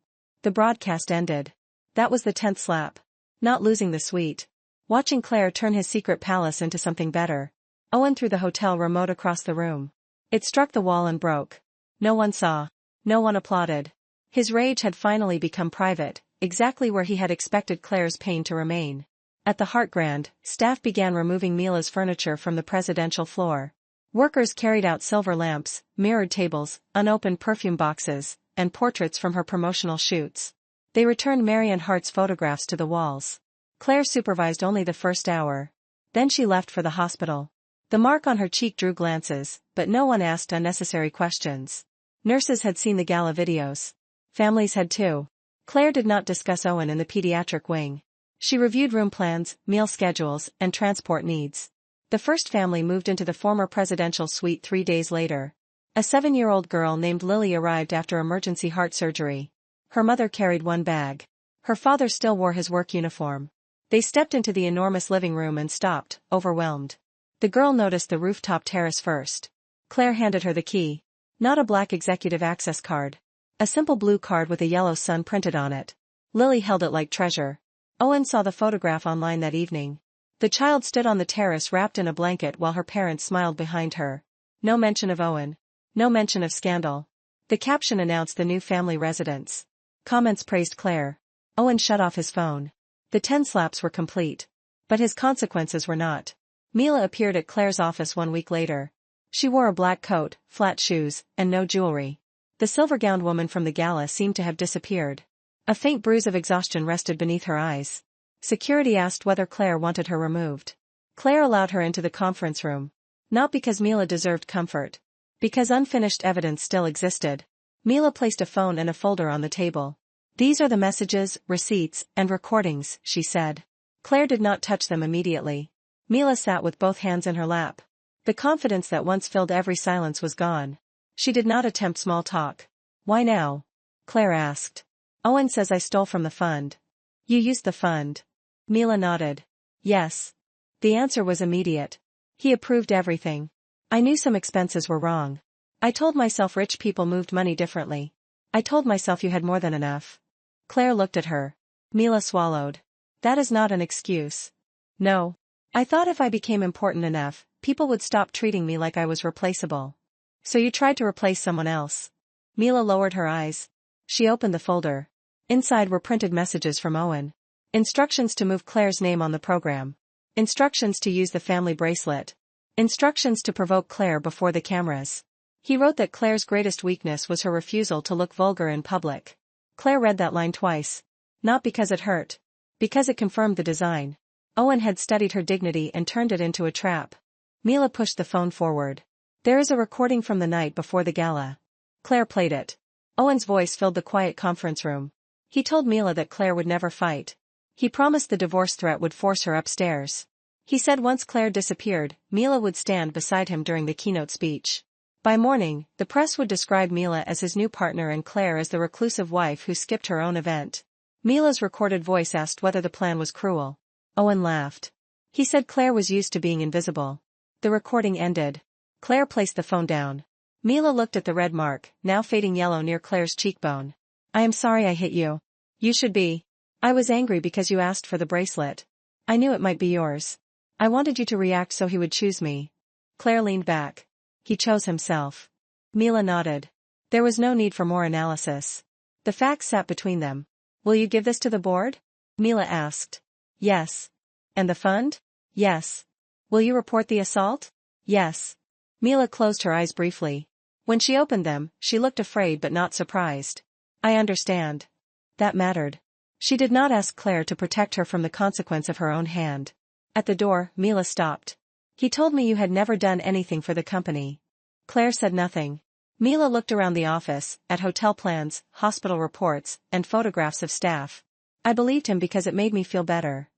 The broadcast ended. That was the 10th slap. Not losing the suite. Watching Claire turn his secret palace into something better. Owen threw the hotel remote across the room. It struck the wall and broke. No one saw. No one applauded. His rage had finally become private, exactly where he had expected Claire's pain to remain. At the Hart Grand, staff began removing Mila's furniture from the presidential floor. Workers carried out silver lamps, mirrored tables, unopened perfume boxes, and portraits from her promotional shoots. They returned Marian Hart's photographs to the walls. Claire supervised only the first hour. Then she left for the hospital. The mark on her cheek drew glances, but no one asked unnecessary questions. Nurses had seen the gala videos. Families had too. Claire did not discuss Owen in the pediatric wing. She reviewed room plans, meal schedules, and transport needs. The first family moved into the former presidential suite 3 days later. A 7-year-old girl named Lily arrived after emergency heart surgery. Her mother carried one bag. Her father still wore his work uniform. They stepped into the enormous living room and stopped, overwhelmed. The girl noticed the rooftop terrace first. Claire handed her the key. Not a black executive access card. A simple blue card with a yellow sun printed on it. Lily held it like treasure. Owen saw the photograph online that evening. The child stood on the terrace wrapped in a blanket while her parents smiled behind her. No mention of Owen. No mention of scandal. The caption announced the new family residence. Comments praised Claire. Owen shut off his phone. The 10 slaps were complete. But his consequences were not. Mila appeared at Claire's office 1 week later. She wore a black coat, flat shoes, and no jewelry. The silver-gowned woman from the gala seemed to have disappeared. A faint bruise of exhaustion rested beneath her eyes. Security asked whether Claire wanted her removed. Claire allowed her into the conference room. Not because Mila deserved comfort. Because unfinished evidence still existed. Mila placed a phone and a folder on the table. "These are the messages, receipts, and recordings," she said. Claire did not touch them immediately. Mila sat with both hands in her lap. The confidence that once filled every silence was gone. She did not attempt small talk. "Why now?" Claire asked. "Owen says I stole from the fund." You used the fund. Mila nodded. Yes. The answer was immediate. He approved everything. I knew some expenses were wrong. I told myself rich people moved money differently. I told myself you had more than enough. Claire looked at her. Mila swallowed. That is not an excuse. No. I thought if I became important enough, people would stop treating me like I was replaceable. So you tried to replace someone else. Mila lowered her eyes. She opened the folder. Inside were printed messages from Owen. Instructions to move Claire's name on the program. Instructions to use the family bracelet. Instructions to provoke Claire before the cameras. He wrote that Claire's greatest weakness was her refusal to look vulgar in public. Claire read that line twice. Not because it hurt. Because it confirmed the design. Owen had studied her dignity and turned it into a trap. Mila pushed the phone forward. There is a recording from the night before the gala. Claire played it. Owen's voice filled the quiet conference room. He told Mila that Claire would never fight. He promised the divorce threat would force her upstairs. He said once Claire disappeared, Mila would stand beside him during the keynote speech. By morning, the press would describe Mila as his new partner and Claire as the reclusive wife who skipped her own event. Mila's recorded voice asked whether the plan was cruel. Owen laughed. He said Claire was used to being invisible. The recording ended. Claire placed the phone down. Mila looked at the red mark, now fading yellow near Claire's cheekbone. I am sorry I hit you. You should be. I was angry because you asked for the bracelet. I knew it might be yours. I wanted you to react so he would choose me. Claire leaned back. He chose himself. Mila nodded. There was no need for more analysis. The facts sat between them. Will you give this to the board? Mila asked. Yes. And the fund? Yes. Will you report the assault? Yes. Mila closed her eyes briefly. When she opened them, she looked afraid but not surprised. I understand. That mattered. She did not ask Claire to protect her from the consequence of her own hand. At the door, Mila stopped. He told me you had never done anything for the company. Claire said nothing. Mila looked around the office, at hotel plans, hospital reports, and photographs of staff. I believed him because it made me feel better.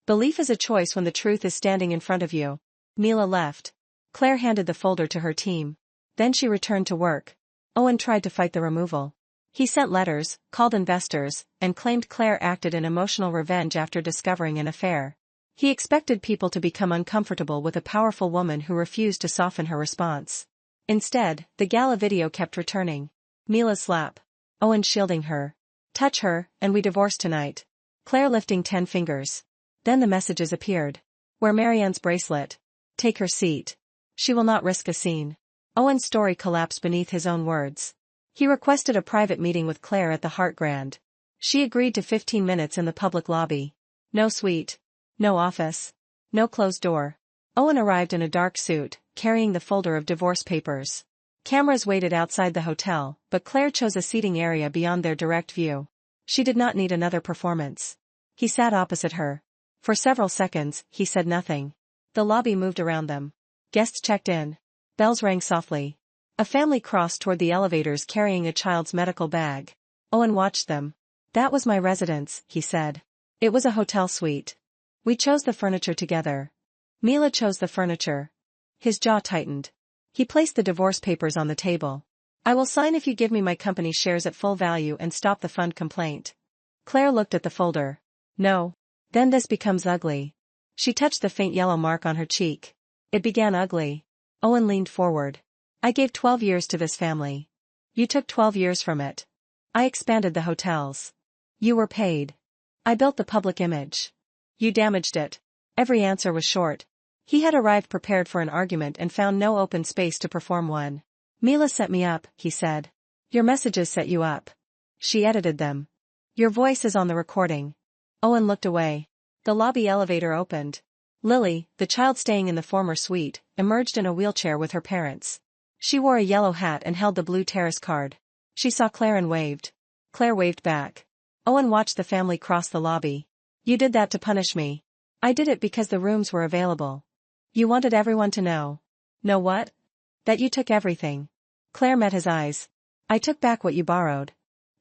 Belief is a choice when the truth is standing in front of you. Mila left. Claire handed the folder to her team. Then she returned to work. Owen tried to fight the removal. He sent letters, called investors, and claimed Claire acted in emotional revenge after discovering an affair. He expected people to become uncomfortable with a powerful woman who refused to soften her response. Instead, the gala video kept returning. Mila's slap. Owen shielding her. Touch her, and we divorce tonight. Claire lifting 10 fingers. Then the messages appeared. Wear Marianne's bracelet. Take her seat. She will not risk a scene. Owen's story collapsed beneath his own words. He requested a private meeting with Claire at the Hart Grand. She agreed to 15 minutes in the public lobby. No suite. No office. No closed door. Owen arrived in a dark suit, carrying the folder of divorce papers. Cameras waited outside the hotel, but Claire chose a seating area beyond their direct view. She did not need another performance. He sat opposite her. For several seconds, he said nothing. The lobby moved around them. Guests checked in. Bells rang softly. A family crossed toward the elevators carrying a child's medical bag. Owen watched them. That was my residence, he said. It was a hotel suite. We chose the furniture together. Mila chose the furniture. His jaw tightened. He placed the divorce papers on the table. I will sign if you give me my company shares at full value and stop the fund complaint. Claire looked at the folder. No. Then this becomes ugly. She touched the faint yellow mark on her cheek. It began ugly. Owen leaned forward. I gave 12 years to this family. You took 12 years from it. I expanded the hotels. You were paid. I built the public image. You damaged it. Every answer was short. He had arrived prepared for an argument and found no open space to perform one. Mila set me up, he said. Your messages set you up. She edited them. Your voice is on the recording. Owen looked away. The lobby elevator opened. Lily, the child staying in the former suite, emerged in a wheelchair with her parents. She wore a yellow hat and held the blue terrace card. She saw Claire and waved. Claire waved back. Owen watched the family cross the lobby. You did that to punish me. I did it because the rooms were available. You wanted everyone to know. Know what? That you took everything. Claire met his eyes. I took back what you borrowed.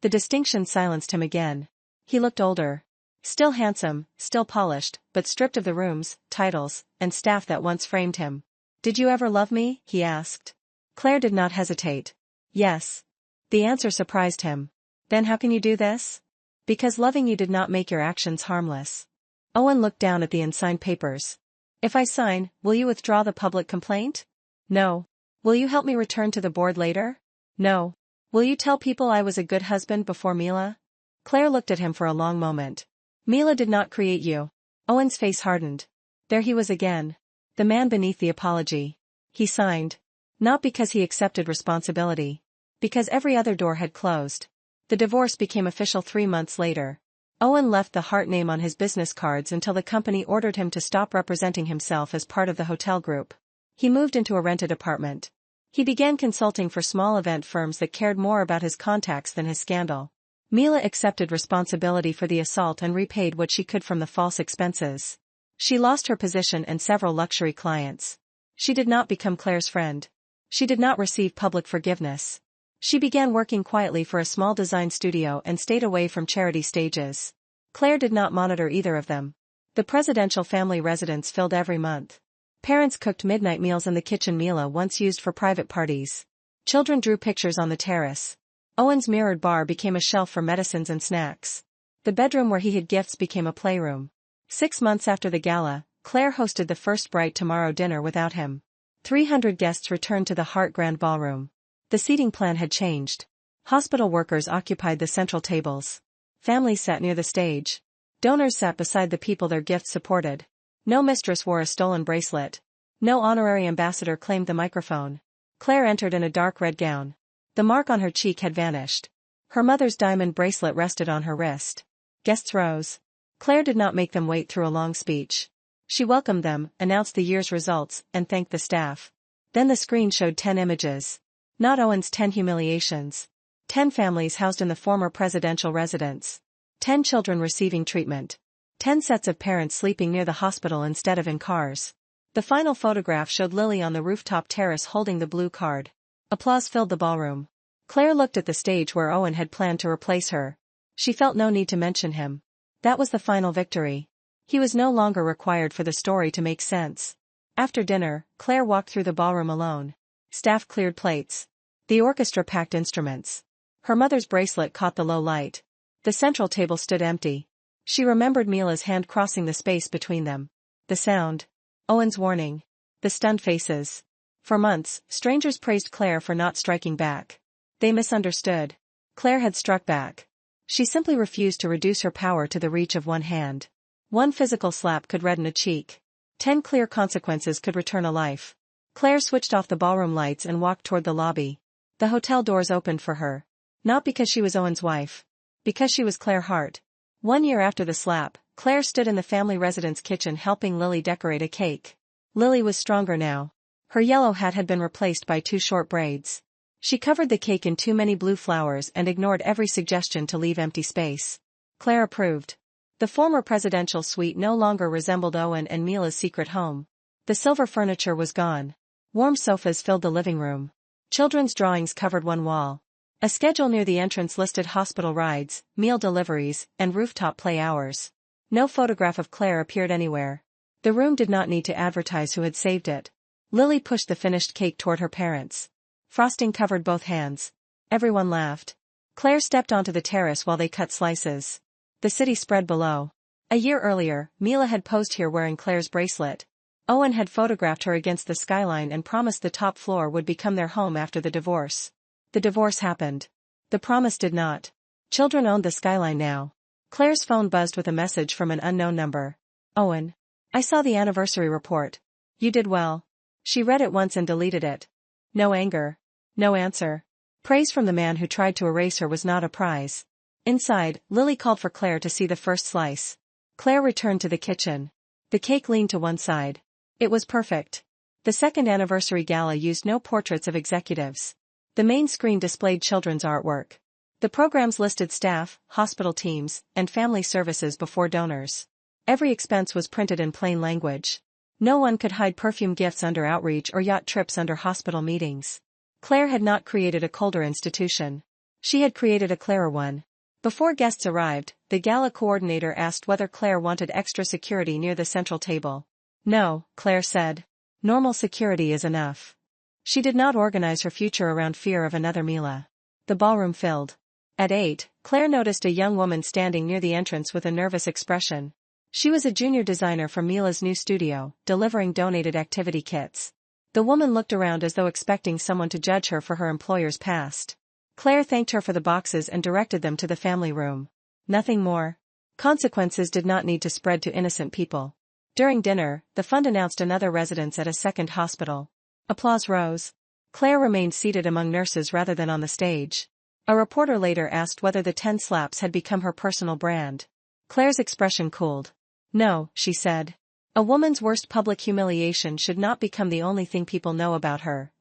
The distinction silenced him again. He looked older. Still handsome, still polished, but stripped of the rooms, titles, and staff that once framed him. Did you ever love me? He asked. Claire did not hesitate. Yes. The answer surprised him. Then how can you do this? Because loving you did not make your actions harmless. Owen looked down at the unsigned papers. If I sign, will you withdraw the public complaint? No. Will you help me return to the board later? No. Will you tell people I was a good husband before Mila? Claire looked at him for a long moment. Mila did not create you. Owen's face hardened. There he was again. The man beneath the apology. He signed. Not because he accepted responsibility. Because every other door had closed. The divorce became official 3 months later. Owen left the Hart name on his business cards until the company ordered him to stop representing himself as part of the hotel group. He moved into a rented apartment. He began consulting for small event firms that cared more about his contacts than his scandal. Mila accepted responsibility for the assault and repaid what she could from the false expenses. She lost her position and several luxury clients. She did not become Claire's friend. She did not receive public forgiveness. She began working quietly for a small design studio and stayed away from charity stages. Claire did not monitor either of them. The presidential family residence filled every month. Parents cooked midnight meals in the kitchen Mila once used for private parties. Children drew pictures on the terrace. Owen's mirrored bar became a shelf for medicines and snacks. The bedroom where he hid gifts became a playroom. 6 months after the gala, Claire hosted the first Bright Tomorrow dinner without him. 300 guests returned to the Hart Grand Ballroom. The seating plan had changed. Hospital workers occupied the central tables. Families sat near the stage. Donors sat beside the people their gifts supported. No mistress wore a stolen bracelet. No honorary ambassador claimed the microphone. Claire entered in a dark red gown. The mark on her cheek had vanished. Her mother's diamond bracelet rested on her wrist. Guests rose. Claire did not make them wait through a long speech. She welcomed them, announced the year's results, and thanked the staff. Then the screen showed 10 images. Not Owen's 10 humiliations. 10 families housed in the former presidential residence. 10 children receiving treatment. 10 sets of parents sleeping near the hospital instead of in cars. The final photograph showed Lily on the rooftop terrace holding the blue card. Applause filled the ballroom. Claire looked at the stage where Owen had planned to replace her. She felt no need to mention him. That was the final victory. He was no longer required for the story to make sense. After dinner, Claire walked through the ballroom alone. Staff cleared plates. The orchestra packed instruments. Her mother's bracelet caught the low light. The central table stood empty. She remembered Mila's hand crossing the space between them. The sound. Owen's warning. The stunned faces. For months, strangers praised Claire for not striking back. They misunderstood. Claire had struck back. She simply refused to reduce her power to the reach of one hand. One physical slap could redden a cheek. 10 clear consequences could return a life. Claire switched off the ballroom lights and walked toward the lobby. The hotel doors opened for her. Not because she was Owen's wife. Because she was Claire Hart. 1 year after the slap, Claire stood in the family residence kitchen helping Lily decorate a cake. Lily was stronger now. Her yellow hat had been replaced by 2 short braids. She covered the cake in too many blue flowers and ignored every suggestion to leave empty space. Claire approved. The former presidential suite no longer resembled Owen and Mila's secret home. The silver furniture was gone. Warm sofas filled the living room. Children's drawings covered one wall. A schedule near the entrance listed hospital rides, meal deliveries, and rooftop play hours. No photograph of Claire appeared anywhere. The room did not need to advertise who had saved it. Lily pushed the finished cake toward her parents. Frosting covered both hands. Everyone laughed. Claire stepped onto the terrace while they cut slices. The city spread below. A year earlier, Mila had posed here wearing Claire's bracelet. Owen had photographed her against the skyline and promised the top floor would become their home after the divorce. The divorce happened. The promise did not. Children owned the skyline now. Claire's phone buzzed with a message from an unknown number. Owen. I saw the anniversary report. You did well. She read it once and deleted it. No anger. No answer. Praise from the man who tried to erase her was not a prize. Inside, Lily called for Claire to see the first slice. Claire returned to the kitchen. The cake leaned to one side. It was perfect. The second anniversary gala used no portraits of executives. The main screen displayed children's artwork. The programs listed staff, hospital teams, and family services before donors. Every expense was printed in plain language. No one could hide perfume gifts under outreach or yacht trips under hospital meetings. Claire had not created a colder institution. She had created a Clairer one. Before guests arrived, the gala coordinator asked whether Claire wanted extra security near the central table. No, Claire said. Normal security is enough. She did not organize her future around fear of another Mila. The ballroom filled. At 8, Claire noticed a young woman standing near the entrance with a nervous expression. She was a junior designer from Mila's new studio, delivering donated activity kits. The woman looked around as though expecting someone to judge her for her employer's past. Claire thanked her for the boxes and directed them to the family room. Nothing more. Consequences did not need to spread to innocent people. During dinner, the fund announced another residence at a second hospital. Applause rose. Claire remained seated among nurses rather than on the stage. A reporter later asked whether the 10 slaps had become her personal brand. Claire's expression cooled. No, she said. A woman's worst public humiliation should not become the only thing people know about her.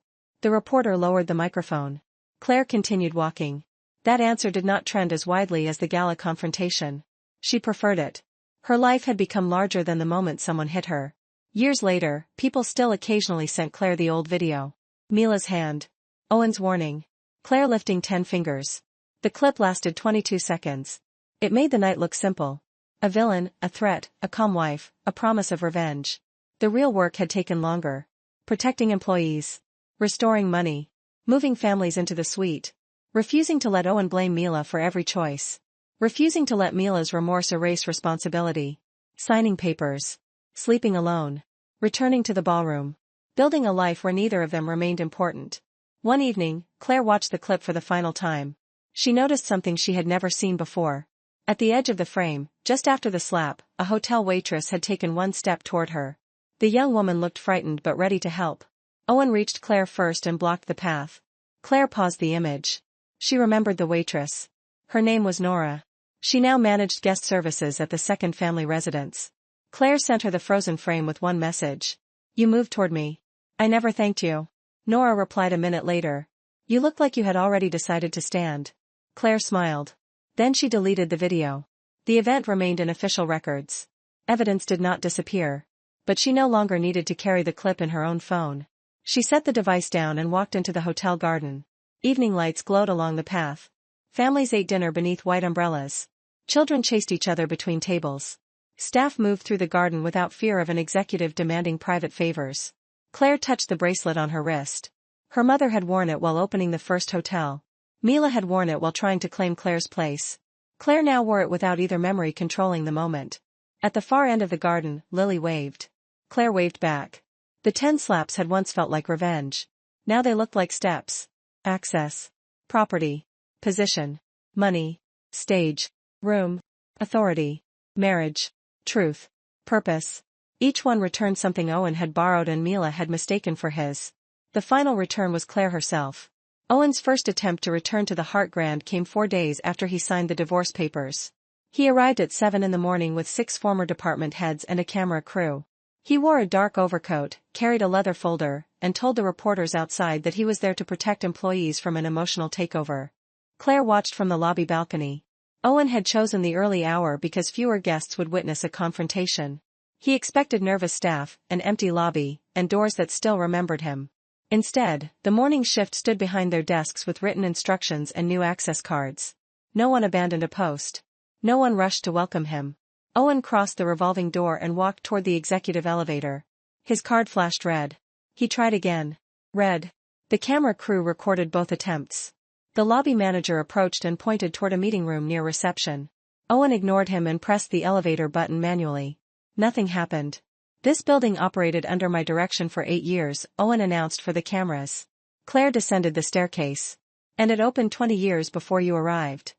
The reporter lowered the microphone. Claire continued walking. That answer did not trend as widely as the gala confrontation. She preferred it. Her life had become larger than the moment someone hit her. Years later, people still occasionally sent Claire the old video. Mila's hand. Owen's warning. Claire lifting 10 fingers. The clip lasted 22 seconds. It made the night look simple. A villain, a threat, a calm wife, a promise of revenge. The real work had taken longer. Protecting employees. Restoring money. Moving families into the suite. Refusing to let Owen blame Mila for every choice. Refusing to let Mila's remorse erase responsibility. Signing papers. Sleeping alone. Returning to the ballroom. Building a life where neither of them remained important. One evening, Claire watched the clip for the final time. She noticed something she had never seen before. At the edge of the frame, just after the slap, a hotel waitress had taken one step toward her. The young woman looked frightened but ready to help. Owen reached Claire first and blocked the path. Claire paused the image. She remembered the waitress. Her name was Nora. She now managed guest services at the second family residence. Claire sent her the frozen frame with one message. You moved toward me. I never thanked you. Nora replied a minute later. You looked like you had already decided to stand. Claire smiled. Then she deleted the video. The event remained in official records. Evidence did not disappear. But she no longer needed to carry the clip in her own phone. She set the device down and walked into the hotel garden. Evening lights glowed along the path. Families ate dinner beneath white umbrellas. Children chased each other between tables. Staff moved through the garden without fear of an executive demanding private favors. Claire touched the bracelet on her wrist. Her mother had worn it while opening the first hotel. Mila had worn it while trying to claim Claire's place. Claire now wore it without either memory controlling the moment. At the far end of the garden, Lily waved. Claire waved back. The 10 slaps had once felt like revenge. Now they looked like steps. Access. Property. Position. Money. Stage. Room. Authority. Marriage. Truth. Purpose. Each one returned something Owen had borrowed and Mila had mistaken for his. The final return was Claire herself. Owen's first attempt to return to the Hart Grand came 4 days after he signed the divorce papers. He arrived at 7 in the morning with 6 former department heads and a camera crew. He wore a dark overcoat, carried a leather folder, and told the reporters outside that he was there to protect employees from an emotional takeover. Claire watched from the lobby balcony. Owen had chosen the early hour because fewer guests would witness a confrontation. He expected nervous staff, an empty lobby, and doors that still remembered him. Instead, the morning shift stood behind their desks with written instructions and new access cards. No one abandoned a post. No one rushed to welcome him. Owen crossed the revolving door and walked toward the executive elevator. His card flashed red. He tried again. Red. The camera crew recorded both attempts. The lobby manager approached and pointed toward a meeting room near reception. Owen ignored him and pressed the elevator button manually. Nothing happened. This building operated under my direction for 8 years, Owen announced for the cameras. Claire descended the staircase. And it opened 20 years before you arrived.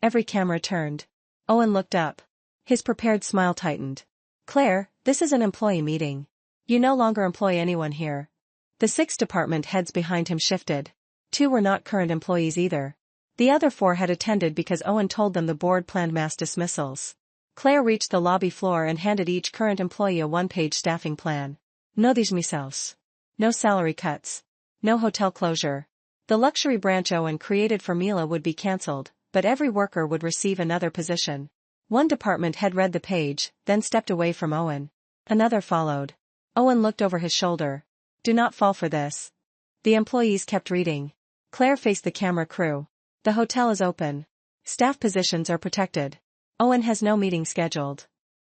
Every camera turned. Owen looked up. His prepared smile tightened. Claire, this is an employee meeting. You no longer employ anyone here. The 6 department heads behind him shifted. 2 were not current employees either. The other 4 had attended because Owen told them the board planned mass dismissals. Claire reached the lobby floor and handed each current employee a 1-page staffing plan. No dismissals. No salary cuts. No hotel closure. The luxury branch Owen created for Mila would be cancelled, but every worker would receive another position. One department head read the page, then stepped away from Owen. Another followed. Owen looked over his shoulder. Do not fall for this. The employees kept reading. Claire faced the camera crew. The hotel is open. Staff positions are protected. Owen has no meeting scheduled.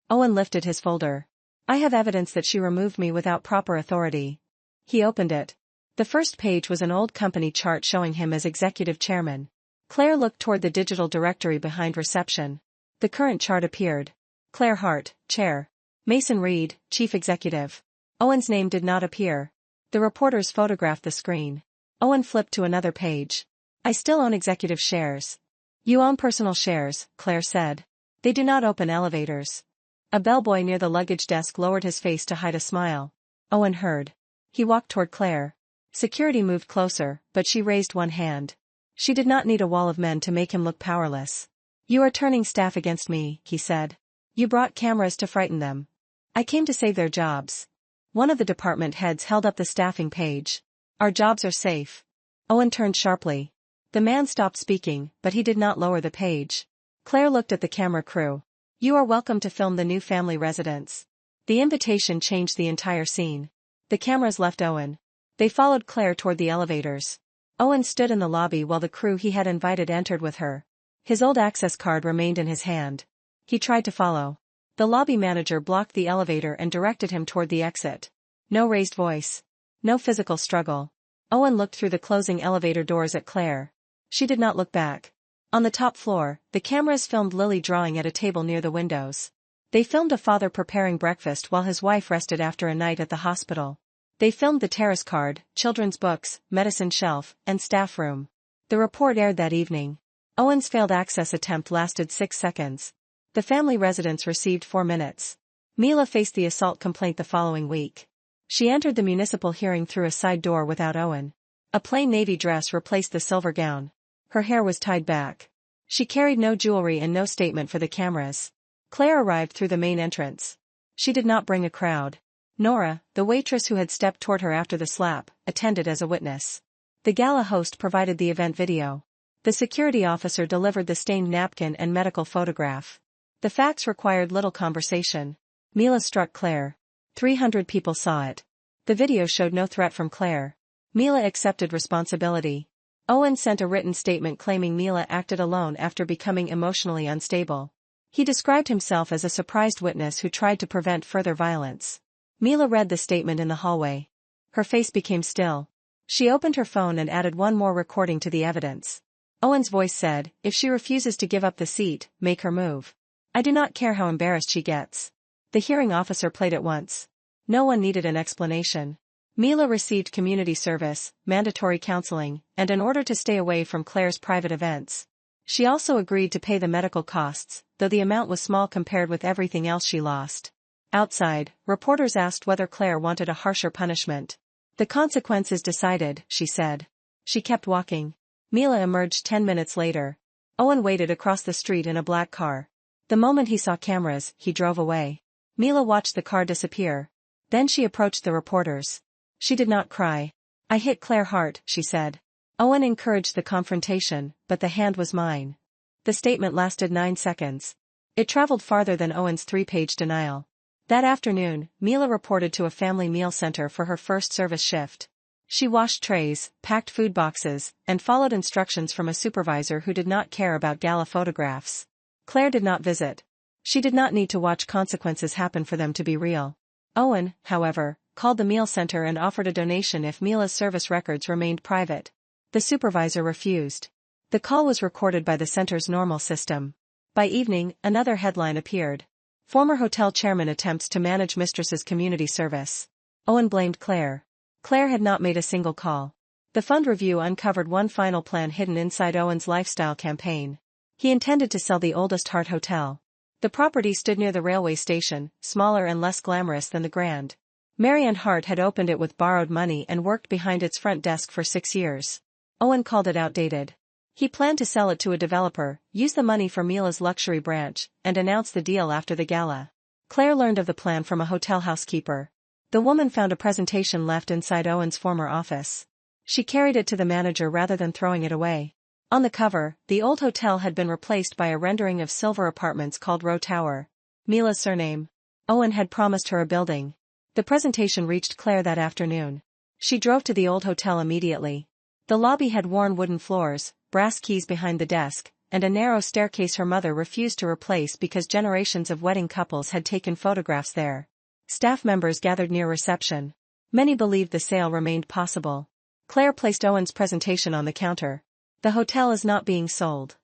Owen lifted his folder. I have evidence that she removed me without proper authority. He opened it. The first page was an old company chart showing him as executive chairman. Claire looked toward the digital directory behind reception. The current chart appeared. Claire Hart, Chair. Mason Reed, Chief Executive. Owen's name did not appear. The reporters photographed the screen. Owen flipped to another page. I still own executive shares. You own personal shares, Claire said. They do not open elevators. A bellboy near the luggage desk lowered his face to hide a smile. Owen heard. He walked toward Claire. Security moved closer, but she raised one hand. She did not need a wall of men to make him look powerless. You are turning staff against me, he said. You brought cameras to frighten them. I came to save their jobs. One of the department heads held up the staffing page. Our jobs are safe. Owen turned sharply. The man stopped speaking, but he did not lower the page. Claire looked at the camera crew. You are welcome to film the new family residence. The invitation changed the entire scene. The cameras left Owen. They followed Claire toward the elevators. Owen stood in the lobby while the crew he had invited entered with her. His old access card remained in his hand. He tried to follow. The lobby manager blocked the elevator and directed him toward the exit. No raised voice. No physical struggle. Owen looked through the closing elevator doors at Claire. She did not look back. On the top floor, the cameras filmed Lily drawing at a table near the windows. They filmed a father preparing breakfast while his wife rested after a night at the hospital. They filmed the terrace card, children's books, medicine shelf, and staff room. The report aired that evening. Owen's failed access attempt lasted 6 seconds. The family residence received 4 minutes. Mila faced the assault complaint the following week. She entered the municipal hearing through a side door without Owen. A plain navy dress replaced the silver gown. Her hair was tied back. She carried no jewelry and no statement for the cameras. Claire arrived through the main entrance. She did not bring a crowd. Nora, the waitress who had stepped toward her after the slap, attended as a witness. The gala host provided the event video. The security officer delivered the stained napkin and medical photograph. The facts required little conversation. Mila struck Claire. 300 people saw it. The video showed no threat from Claire. Mila accepted responsibility. Owen sent a written statement claiming Mila acted alone after becoming emotionally unstable. He described himself as a surprised witness who tried to prevent further violence. Mila read the statement in the hallway. Her face became still. She opened her phone and added one more recording to the evidence. Owen's voice said, if she refuses to give up the seat, make her move. I do not care how embarrassed she gets. The hearing officer played it once. No one needed an explanation. Mila received community service, mandatory counseling, and an order to stay away from Claire's private events. She also agreed to pay the medical costs, though the amount was small compared with everything else she lost. Outside, reporters asked whether Claire wanted a harsher punishment. The consequence is decided, she said. She kept walking. Mila emerged 10 minutes later. Owen waited across the street in a black car. The moment he saw cameras, he drove away. Mila watched the car disappear. Then she approached the reporters. She did not cry. I hit Claire Hart, she said. Owen encouraged the confrontation, but the hand was mine. The statement lasted 9 seconds. It traveled farther than Owen's 3-page denial. That afternoon, Mila reported to a family meal center for her first service shift. She washed trays, packed food boxes, and followed instructions from a supervisor who did not care about gala photographs. Claire did not visit. She did not need to watch consequences happen for them to be real. Owen, however, called the meal center and offered a donation if Mila's service records remained private. The supervisor refused. The call was recorded by the center's normal system. By evening, another headline appeared. Former hotel chairman attempts to manage Mistress's community service. Owen blamed Claire. Claire had not made a single call. The fund review uncovered one final plan hidden inside Owen's lifestyle campaign. He intended to sell the oldest Hart Hotel. The property stood near the railway station, smaller and less glamorous than the Grand. Marianne Hart had opened it with borrowed money and worked behind its front desk for 6 years. Owen called it outdated. He planned to sell it to a developer, use the money for Mila's luxury branch, and announce the deal after the gala. Claire learned of the plan from a hotel housekeeper. The woman found a presentation left inside Owen's former office. She carried it to the manager rather than throwing it away. On the cover, the old hotel had been replaced by a rendering of silver apartments called Row Tower. Mila's surname. Owen had promised her a building. The presentation reached Claire that afternoon. She drove to the old hotel immediately. The lobby had worn wooden floors, brass keys behind the desk, and a narrow staircase her mother refused to replace because generations of wedding couples had taken photographs there. Staff members gathered near reception. Many believed the sale remained possible. Claire placed Owen's presentation on the counter. The hotel is not being sold.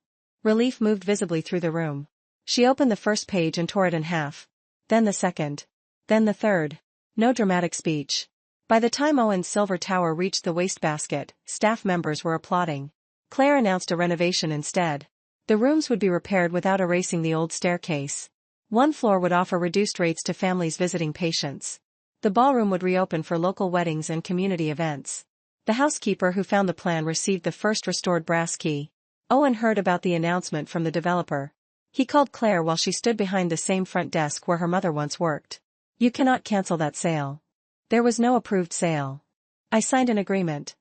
Relief moved visibly through the room. She opened the first page and tore it in half. Then the second. Then the third. No dramatic speech. By the time Owen's silver tower reached the wastebasket, staff members were applauding. Claire announced a renovation instead. The rooms would be repaired without erasing the old staircase. One floor would offer reduced rates to families visiting patients. The ballroom would reopen for local weddings and community events. The housekeeper who found the plan received the first restored brass key. Owen heard about the announcement from the developer. He called Claire while she stood behind the same front desk where her mother once worked. "You cannot cancel that sale. There was no approved sale. I signed an agreement."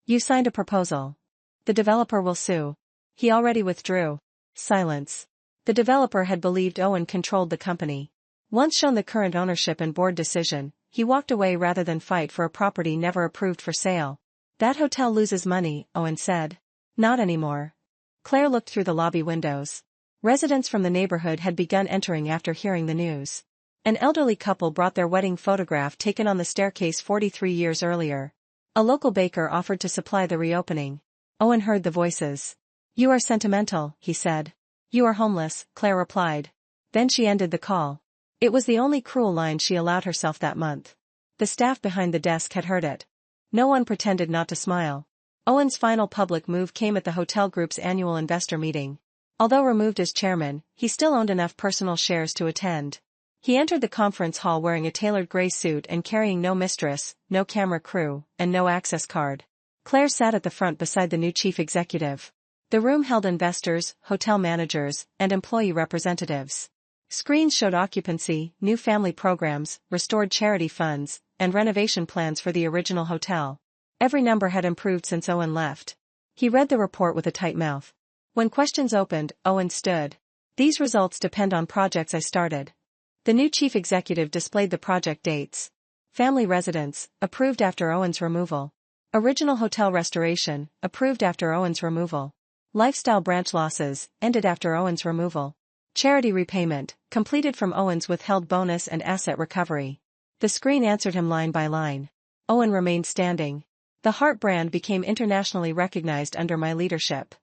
"You signed a proposal. The developer will sue." "He already withdrew." Silence. The developer had believed Owen controlled the company. Once shown the current ownership and board decision, he walked away rather than fight for a property never approved for sale. "That hotel loses money," Owen said. "Not anymore." Claire looked through the lobby windows. Residents from the neighborhood had begun entering after hearing the news. An elderly couple brought their wedding photograph taken on the staircase 43 years earlier. A local baker offered to supply the reopening. Owen heard the voices. "You are sentimental," he said. "You are homeless," Claire replied. Then she ended the call. It was the only cruel line she allowed herself that month. The staff behind the desk had heard it. No one pretended not to smile. Owen's final public move came at the hotel group's annual investor meeting. Although removed as chairman, he still owned enough personal shares to attend. He entered the conference hall wearing a tailored gray suit and carrying no mistress, no camera crew, and no access card. Claire sat at the front beside the new chief executive. The room held investors, hotel managers, and employee representatives. Screens showed occupancy, new family programs, restored charity funds, and renovation plans for the original hotel. Every number had improved since Owen left. He read the report with a tight mouth. When questions opened, Owen stood. "These results depend on projects I started." The new chief executive displayed the project dates. Family residence, approved after Owen's removal. Original hotel restoration, approved after Owen's removal. Lifestyle branch losses, ended after Owen's removal. Charity repayment, completed from Owen's withheld bonus and asset recovery. The screen answered him line by line. Owen remained standing. "The Hart brand became internationally recognized under my leadership."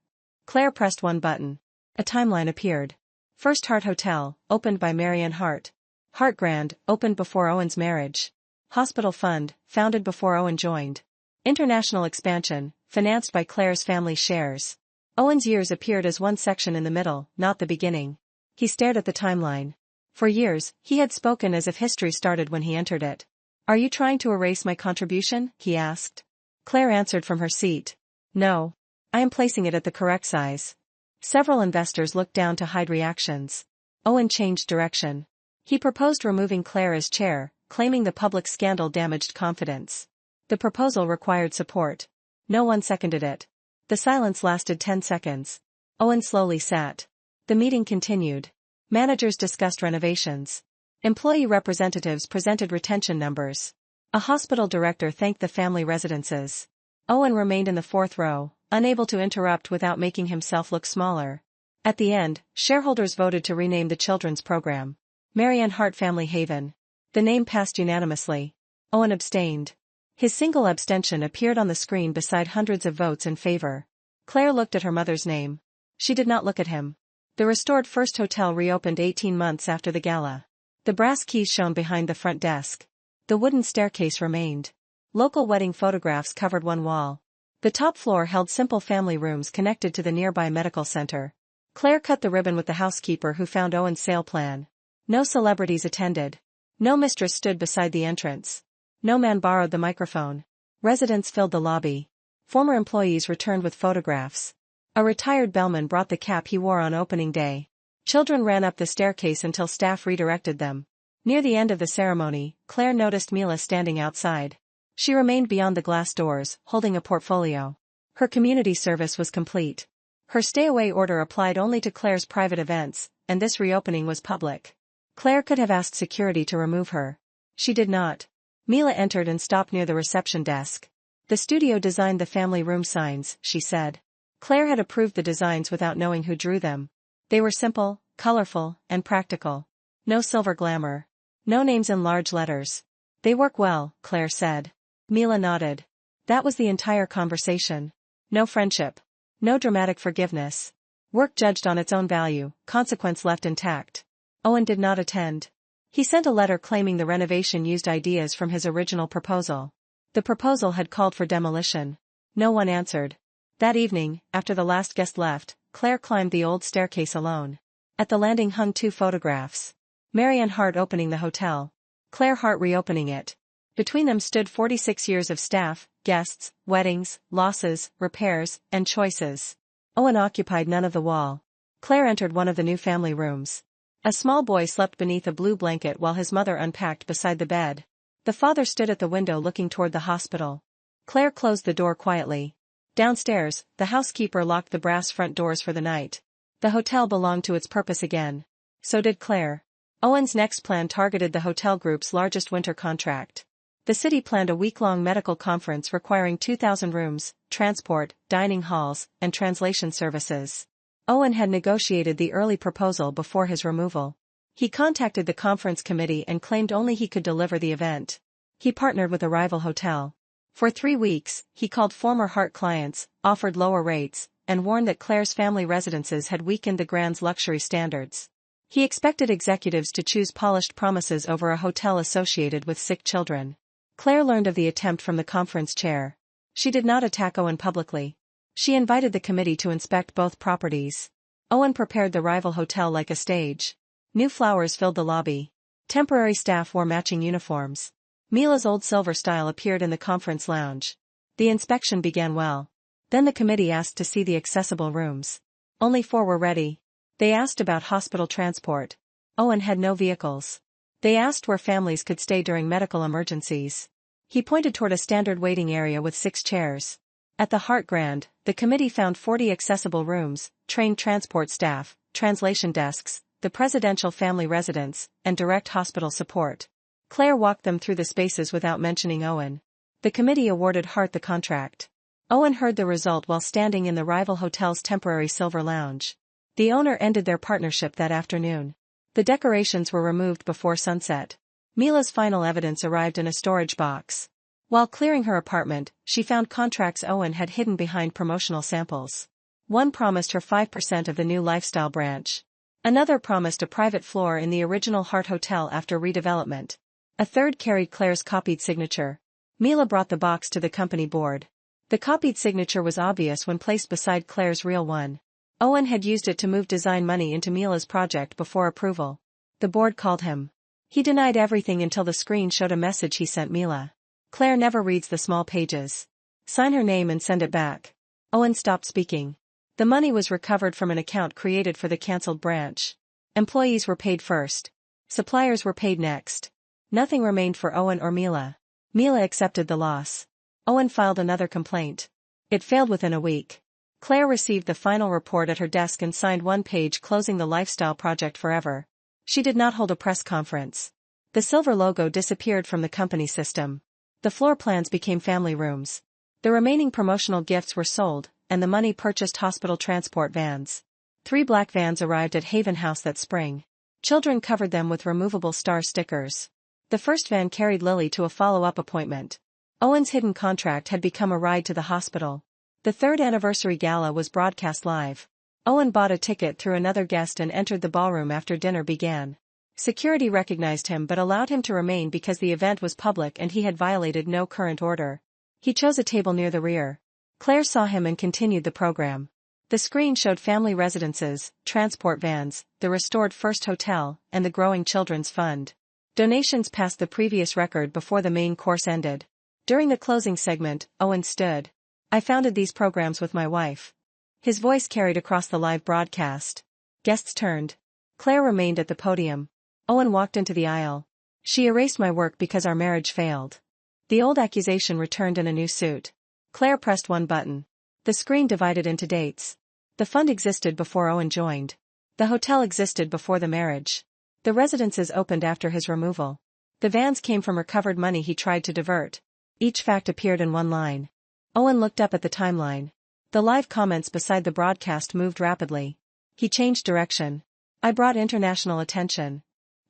Claire pressed one button. A timeline appeared. First Hart Hotel, opened by Marianne Hart. Hart Grand, opened before Owen's marriage. Hospital Fund, founded before Owen joined. International expansion, financed by Claire's family shares. Owen's years appeared as one section in the middle, not the beginning. He stared at the timeline. For years, he had spoken as if history started when he entered it. "Are you trying to erase my contribution?" he asked. Claire answered from her seat. "No. I am placing it at the correct size." Several investors looked down to hide reactions. Owen changed direction. He proposed removing Claire as chair, claiming the public scandal damaged confidence. The proposal required support. No one seconded it. The silence lasted 10 seconds. Owen slowly sat. The meeting continued. Managers discussed renovations. Employee representatives presented retention numbers. A hospital director thanked the family residences. Owen remained in the fourth row, unable to interrupt without making himself look smaller. At the end, shareholders voted to rename the children's program Marianne Hart Family Haven. The name passed unanimously. Owen abstained. His single abstention appeared on the screen beside hundreds of votes in favor. Claire looked at her mother's name. She did not look at him. The restored First Hotel reopened 18 months after the gala. The brass keys shone behind the front desk. The wooden staircase remained. Local wedding photographs covered one wall. The top floor held simple family rooms connected to the nearby medical center. Claire cut the ribbon with the housekeeper who found Owen's sale plan. No celebrities attended. No mistress stood beside the entrance. No man borrowed the microphone. Residents filled the lobby. Former employees returned with photographs. A retired bellman brought the cap he wore on opening day. Children ran up the staircase until staff redirected them. Near the end of the ceremony, Claire noticed Mila standing outside. She remained beyond the glass doors, holding a portfolio. Her community service was complete. Her stay-away order applied only to Claire's private events, and this reopening was public. Claire could have asked security to remove her. She did not. Mila entered and stopped near the reception desk. "The studio designed the family room signs," she said. Claire had approved the designs without knowing who drew them. They were simple, colorful, and practical. No silver glamour. No names in large letters. "They work well," Claire said. Mila nodded. That was the entire conversation. No friendship. No dramatic forgiveness. Work judged on its own value, consequence left intact. Owen did not attend. He sent a letter claiming the renovation used ideas from his original proposal. The proposal had called for demolition. No one answered. That evening, after the last guest left, Claire climbed the old staircase alone. At the landing hung 2 photographs. Marianne Hart opening the hotel. Claire Hart reopening it. Between them stood 46 years of staff, guests, weddings, losses, repairs, and choices. Owen occupied none of the wall. Claire entered one of the new family rooms. A small boy slept beneath a blue blanket while his mother unpacked beside the bed. The father stood at the window looking toward the hospital. Claire closed the door quietly. Downstairs, the housekeeper locked the brass front doors for the night. The hotel belonged to its purpose again. So did Claire. Owen's next plan targeted the hotel group's largest winter contract. The city planned a week-long medical conference requiring 2,000 rooms, transport, dining halls, and translation services. Owen had negotiated the early proposal before his removal. He contacted the conference committee and claimed only he could deliver the event. He partnered with a rival hotel. For 3 weeks, he called former Hart clients, offered lower rates, and warned that Claire's family residences had weakened the Grand's luxury standards. He expected executives to choose polished promises over a hotel associated with sick children. Claire learned of the attempt from the conference chair. She did not attack Owen publicly. She invited the committee to inspect both properties. Owen prepared the rival hotel like a stage. New flowers filled the lobby. Temporary staff wore matching uniforms. Mila's old silver style appeared in the conference lounge. The inspection began well. Then the committee asked to see the accessible rooms. Only 4 were ready. They asked about hospital transport. Owen had no vehicles. They asked where families could stay during medical emergencies. He pointed toward a standard waiting area with 6 chairs. At the Hart Grand, the committee found 40 accessible rooms, trained transport staff, translation desks, the presidential family residence, and direct hospital support. Claire walked them through the spaces without mentioning Owen. The committee awarded Hart the contract. Owen heard the result while standing in the rival hotel's temporary silver lounge. The owner ended their partnership that afternoon. The decorations were removed before sunset. Mila's final evidence arrived in a storage box. While clearing her apartment, she found contracts Owen had hidden behind promotional samples. One promised her 5% of the new lifestyle branch. Another promised a private floor in the original Hart Hotel after redevelopment. A third carried Claire's copied signature. Mila brought the box to the company board. The copied signature was obvious when placed beside Claire's real one. Owen had used it to move design money into Mila's project before approval. The board called him. He denied everything until the screen showed a message he sent Mila. Claire never reads the small pages. Sign her name and send it back. Owen stopped speaking. The money was recovered from an account created for the cancelled branch. Employees were paid first. Suppliers were paid next. Nothing remained for Owen or Mila. Mila accepted the loss. Owen filed another complaint. It failed within a week. Claire received the final report at her desk and signed one page closing the lifestyle project forever. She did not hold a press conference. The silver logo disappeared from the company system. The floor plans became family rooms. The remaining promotional gifts were sold, and the money purchased hospital transport vans. 3 black vans arrived at Haven House that spring. Children covered them with removable star stickers. The first van carried Lily to a follow-up appointment. Owen's hidden contract had become a ride to the hospital. The 3rd anniversary gala was broadcast live. Owen bought a ticket through another guest and entered the ballroom after dinner began. Security recognized him but allowed him to remain because the event was public and he had violated no current order. He chose a table near the rear. Claire saw him and continued the program. The screen showed family residences, transport vans, the restored First Hotel, and the growing Children's Fund. Donations passed the previous record before the main course ended. During the closing segment, Owen stood. I founded these programs with my wife. His voice carried across the live broadcast. Guests turned. Claire remained at the podium. Owen walked into the aisle. She erased my work because our marriage failed. The old accusation returned in a new suit. Claire pressed one button. The screen divided into dates. The fund existed before Owen joined. The hotel existed before the marriage. The residences opened after his removal. The vans came from recovered money he tried to divert. Each fact appeared in one line. Owen looked up at the timeline. The live comments beside the broadcast moved rapidly. He changed direction. I brought international attention.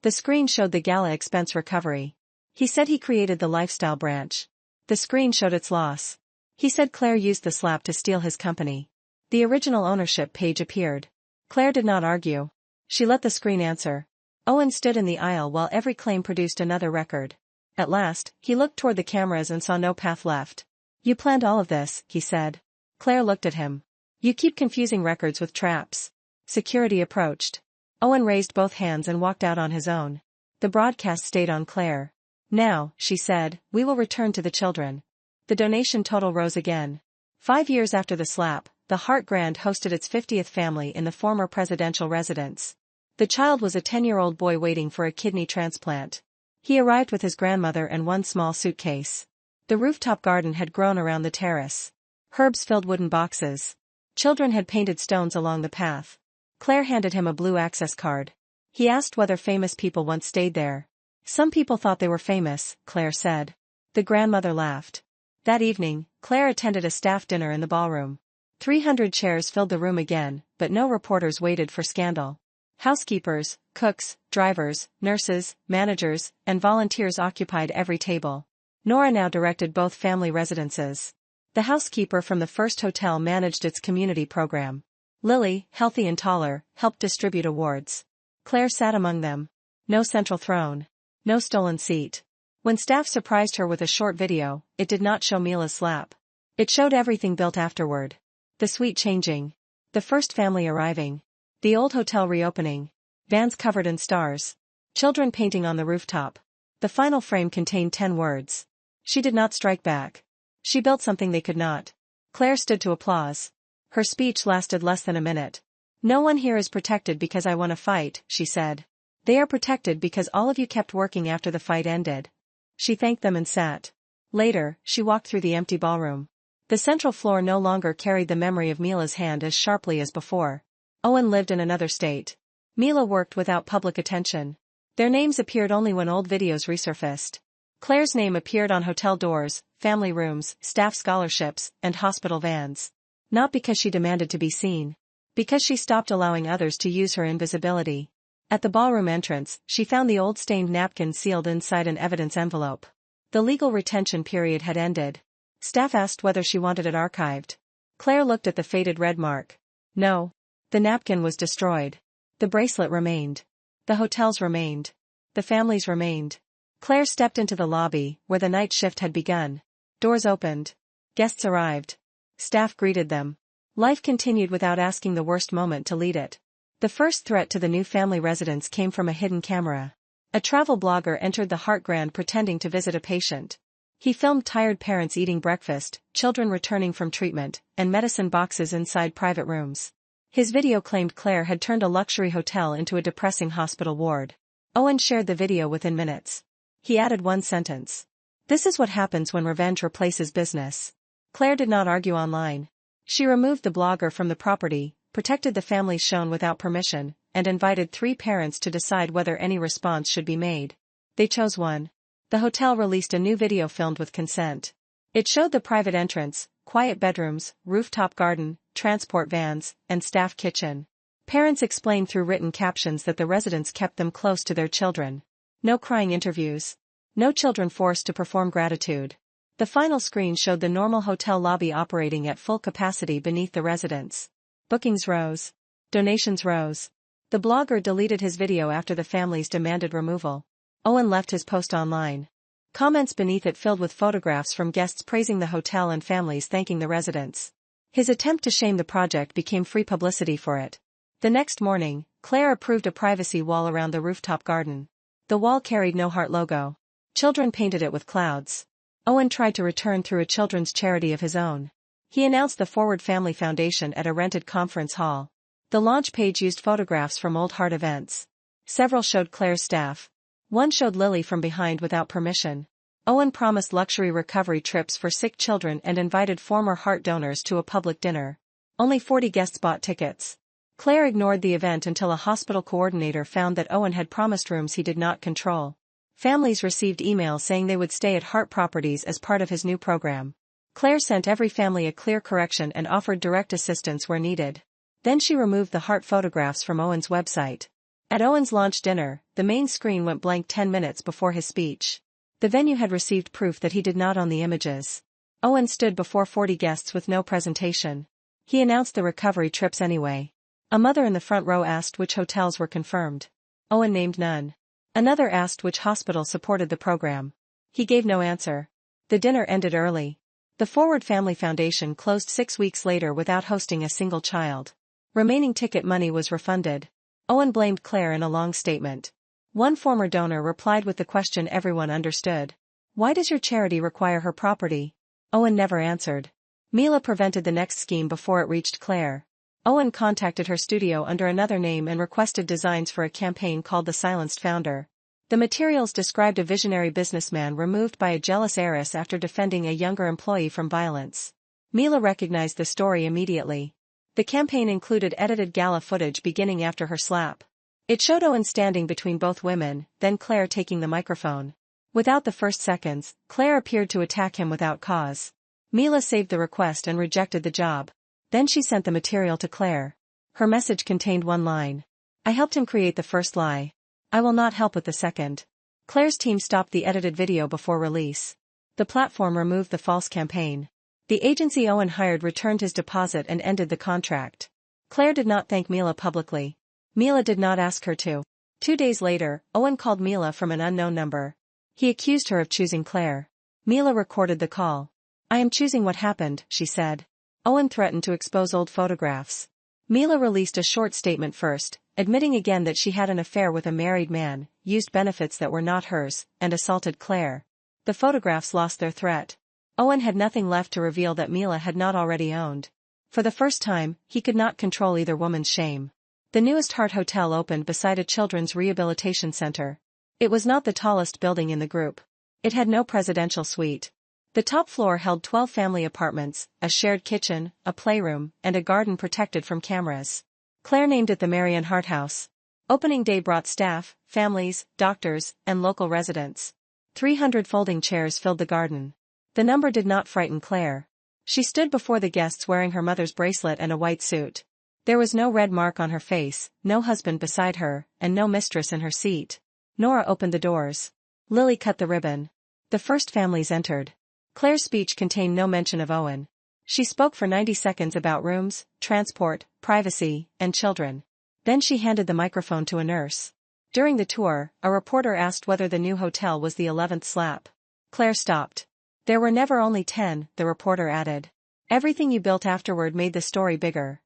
The screen showed the gala expense recovery. He said he created the lifestyle branch. The screen showed its loss. He said Claire used the slap to steal his company. The original ownership page appeared. Claire did not argue. She let the screen answer. Owen stood in the aisle while every claim produced another record. At last, he looked toward the cameras and saw no path left. "You planned all of this," he said. Claire looked at him. "You keep confusing records with traps." Security approached. Owen raised both hands and walked out on his own. The broadcast stayed on Claire. "Now," she said, "we will return to the children." The donation total rose again. 5 years after the slap, the Hart Grand hosted its 50th family in the former presidential residence. The child was a 10-year-old boy waiting for a kidney transplant. He arrived with his grandmother and one small suitcase. The rooftop garden had grown around the terrace. Herbs filled wooden boxes. Children had painted stones along the path. Claire handed him a blue access card. He asked whether famous people once stayed there. "Some people thought they were famous," Claire said. The grandmother laughed. That evening, Claire attended a staff dinner in the ballroom. 300 chairs filled the room again, but no reporters waited for scandal. Housekeepers, cooks, drivers, nurses, managers, and volunteers occupied every table. Nora now directed both family residences. The housekeeper from the first hotel managed its community program. Lily, healthy and taller, helped distribute awards. Claire sat among them. No central throne. No stolen seat. When staff surprised her with a short video, it did not show Mila's slap. It showed everything built afterward. The suite changing. The first family arriving. The old hotel reopening. Vans covered in stars. Children painting on the rooftop. The final frame contained 10 words. She did not strike back. She built something they could not. Claire stood to applause. Her speech lasted less than a minute. "No one here is protected because I won a fight," she said. "They are protected because all of you kept working after the fight ended." She thanked them and sat. Later, she walked through the empty ballroom. The central floor no longer carried the memory of Mila's hand as sharply as before. Owen lived in another state. Mila worked without public attention. Their names appeared only when old videos resurfaced. Claire's name appeared on hotel doors, family rooms, staff scholarships, and hospital vans. Not because she demanded to be seen. Because she stopped allowing others to use her invisibility. At the ballroom entrance, she found the old stained napkin sealed inside an evidence envelope. The legal retention period had ended. Staff asked whether she wanted it archived. Claire looked at the faded red mark. No. The napkin was destroyed. The bracelet remained. The hotels remained. The families remained. Claire stepped into the lobby, where the night shift had begun. Doors opened. Guests arrived. Staff greeted them. Life continued without asking the worst moment to lead it. The first threat to the new family residence came from a hidden camera. A travel blogger entered the Hart Grand pretending to visit a patient. He filmed tired parents eating breakfast, children returning from treatment, and medicine boxes inside private rooms. His video claimed Claire had turned a luxury hotel into a depressing hospital ward. Owen shared the video within minutes. He added one sentence. "This is what happens when revenge replaces business." Claire did not argue online. She removed the blogger from the property, protected the families shown without permission, and invited 3 parents to decide whether any response should be made. They chose one. The hotel released a new video filmed with consent. It showed the private entrance, quiet bedrooms, rooftop garden, transport vans, and staff kitchen. Parents explained through written captions that the residents kept them close to their children. No crying interviews. No children forced to perform gratitude. The final screen showed the normal hotel lobby operating at full capacity beneath the residence. Bookings rose. Donations rose. The blogger deleted his video after the families demanded removal. Owen left his post online. Comments beneath it filled with photographs from guests praising the hotel and families thanking the residents. His attempt to shame the project became free publicity for it. The next morning, Claire approved a privacy wall around the rooftop garden. The wall carried no heart logo. Children painted it with clouds. Owen tried to return through a children's charity of his own. He announced the Forward Family Foundation at a rented conference hall. The launch page used photographs from old Hart events. Several showed Claire's staff. One showed Lily from behind without permission. Owen promised luxury recovery trips for sick children and invited former Hart donors to a public dinner. Only 40 guests bought tickets. Claire ignored the event until a hospital coordinator found that Owen had promised rooms he did not control. Families received emails saying they would stay at Hart Properties as part of his new program. Claire sent every family a clear correction and offered direct assistance where needed. Then she removed the Hart photographs from Owen's website. At Owen's launch dinner, the main screen went blank 10 minutes before his speech. The venue had received proof that he did not own the images. Owen stood before 40 guests with no presentation. He announced the recovery trips anyway. A mother in the front row asked which hotels were confirmed. Owen named none. Another asked which hospital supported the program. He gave no answer. The dinner ended early. The Forward Family Foundation closed 6 weeks later without hosting a single child. Remaining ticket money was refunded. Owen blamed Claire in a long statement. One former donor replied with the question everyone understood. Why does your charity require her property? Owen never answered. Mila prevented the next scheme before it reached Claire. Owen contacted her studio under another name and requested designs for a campaign called The Silenced Founder. The materials described a visionary businessman removed by a jealous heiress after defending a younger employee from violence. Mila recognized the story immediately. The campaign included edited gala footage beginning after her slap. It showed Owen standing between both women, then Claire taking the microphone. Without the first seconds, Claire appeared to attack him without cause. Mila saved the request and rejected the job. Then she sent the material to Claire. Her message contained one line. I helped him create the first lie. I will not help with the second. Claire's team stopped the edited video before release. The platform removed the false campaign. The agency Owen hired returned his deposit and ended the contract. Claire did not thank Mila publicly. Mila did not ask her to. 2 days later, Owen called Mila from an unknown number. He accused her of choosing Claire. Mila recorded the call. I am choosing what happened, she said. Owen threatened to expose old photographs. Mila released a short statement first, admitting again that she had an affair with a married man, used benefits that were not hers, and assaulted Claire. The photographs lost their threat. Owen had nothing left to reveal that Mila had not already owned. For the first time, he could not control either woman's shame. The newest Hart Hotel opened beside a children's rehabilitation center. It was not the tallest building in the group. It had no presidential suite. The top floor held 12 family apartments, a shared kitchen, a playroom, and a garden protected from cameras. Claire named it the Marian Hart House. Opening day brought staff, families, doctors, and local residents. 300 folding chairs filled the garden. The number did not frighten Claire. She stood before the guests wearing her mother's bracelet and a white suit. There was no red mark on her face, no husband beside her, and no mistress in her seat. Nora opened the doors. Lily cut the ribbon. The first families entered. Claire's speech contained no mention of Owen. She spoke for 90 seconds about rooms, transport, privacy, and children. Then she handed the microphone to a nurse. During the tour, a reporter asked whether the new hotel was the 11th slap. Claire stopped. There were never only 10, the reporter added. Everything you built afterward made the story bigger.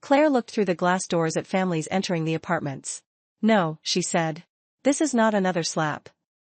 Claire looked through the glass doors at families entering the apartments. No, she said. This is not another slap.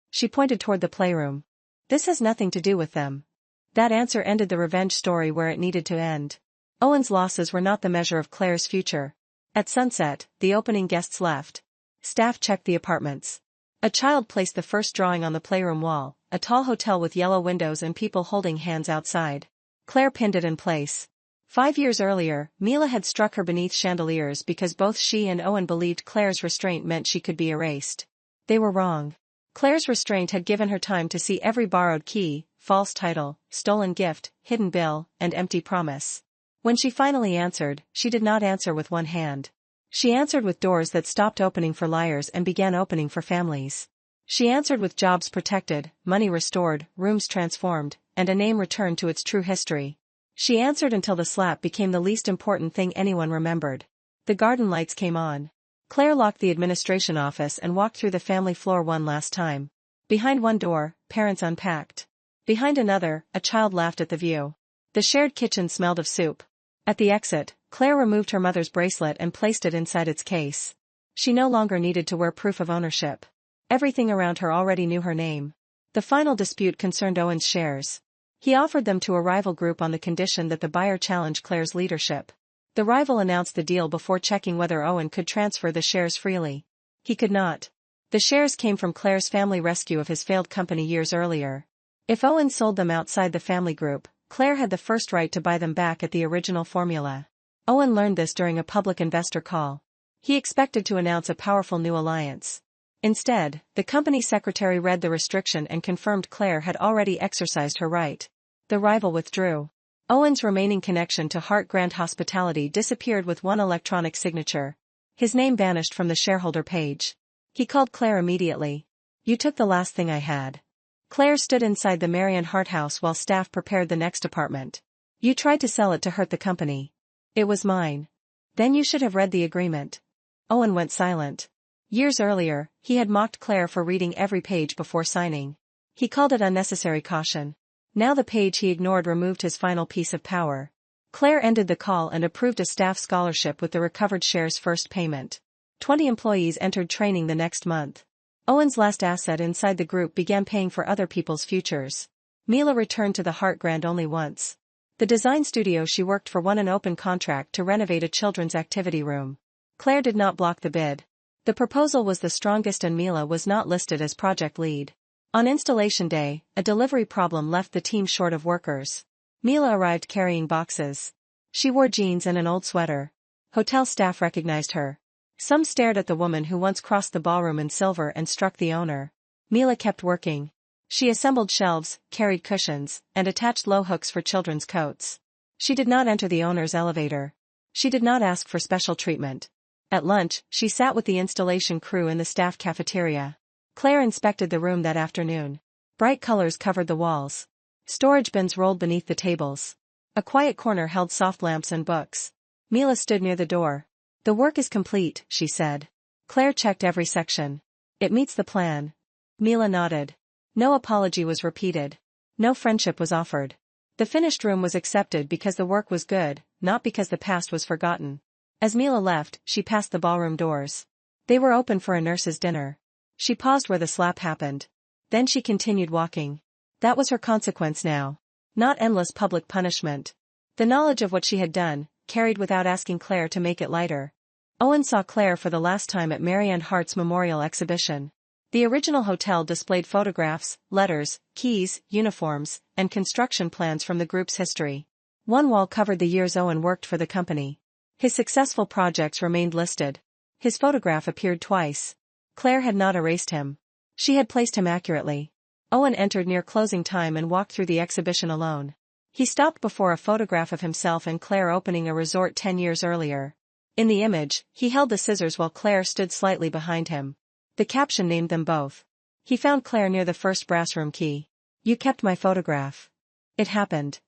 She pointed toward the playroom. This has nothing to do with them. That answer ended the revenge story where it needed to end. Owen's losses were not the measure of Claire's future. At sunset, the opening guests left. Staff checked the apartments. A child placed the first drawing on the playroom wall, a tall hotel with yellow windows and people holding hands outside. Claire pinned it in place. 5 years earlier, Mila had struck her beneath chandeliers because both she and Owen believed Claire's restraint meant she could be erased. They were wrong. Claire's restraint had given her time to see every borrowed key, false title, stolen gift, hidden bill, and empty promise. When she finally answered, she did not answer with one hand. She answered with doors that stopped opening for liars and began opening for families. She answered with jobs protected, money restored, rooms transformed, and a name returned to its true history. She answered until the slap became the least important thing anyone remembered. The garden lights came on. Claire locked the administration office and walked through the family floor one last time. Behind one door, parents unpacked. Behind another, a child laughed at the view. The shared kitchen smelled of soup. At the exit, Claire removed her mother's bracelet and placed it inside its case. She no longer needed to wear proof of ownership. Everything around her already knew her name. The final dispute concerned Owen's shares. He offered them to a rival group on the condition that the buyer challenge Claire's leadership. The rival announced the deal before checking whether Owen could transfer the shares freely. He could not. The shares came from Claire's family rescue of his failed company years earlier. If Owen sold them outside the family group, Claire had the first right to buy them back at the original formula. Owen learned this during a public investor call. He expected to announce a powerful new alliance. Instead, the company secretary read the restriction and confirmed Claire had already exercised her right. The rival withdrew. Owen's remaining connection to Hart Grand Hospitality disappeared with one electronic signature. His name vanished from the shareholder page. He called Claire immediately. You took the last thing I had. Claire stood inside the Marian Hart house while staff prepared the next apartment. You tried to sell it to hurt the company. It was mine. Then you should have read the agreement. Owen went silent. Years earlier, he had mocked Claire for reading every page before signing. He called it unnecessary caution. Now the page he ignored removed his final piece of power. Claire ended the call and approved a staff scholarship with the recovered shares' first payment. 20 employees entered training the next month. Owen's last asset inside the group began paying for other people's futures. Mila returned to the Hart Grand only once. The design studio she worked for won an open contract to renovate a children's activity room. Claire did not block the bid. The proposal was the strongest and Mila was not listed as project lead. On installation day, a delivery problem left the team short of workers. Mila arrived carrying boxes. She wore jeans and an old sweater. Hotel staff recognized her. Some stared at the woman who once crossed the ballroom in silver and struck the owner. Mila kept working. She assembled shelves, carried cushions, and attached low hooks for children's coats. She did not enter the owner's elevator. She did not ask for special treatment. At lunch, she sat with the installation crew in the staff cafeteria. Claire inspected the room that afternoon. Bright colors covered the walls. Storage bins rolled beneath the tables. A quiet corner held soft lamps and books. Mila stood near the door. "The work is complete," she said. Claire checked every section. "It meets the plan." Mila nodded. No apology was repeated. No friendship was offered. The finished room was accepted because the work was good, not because the past was forgotten. As Mila left, she passed the ballroom doors. They were open for a nurse's dinner. She paused where the slap happened. Then she continued walking. That was her consequence now. Not endless public punishment. The knowledge of what she had done, carried without asking Claire to make it lighter. Owen saw Claire for the last time at Marianne Hart's memorial exhibition. The original hotel displayed photographs, letters, keys, uniforms, and construction plans from the group's history. One wall covered the years Owen worked for the company. His successful projects remained listed. His photograph appeared twice. Claire had not erased him. She had placed him accurately. Owen entered near closing time and walked through the exhibition alone. He stopped before a photograph of himself and Claire opening a resort 10 years earlier. In the image, he held the scissors while Claire stood slightly behind him. The caption named them both. He found Claire near the first brass room key. "You kept my photograph. It happened.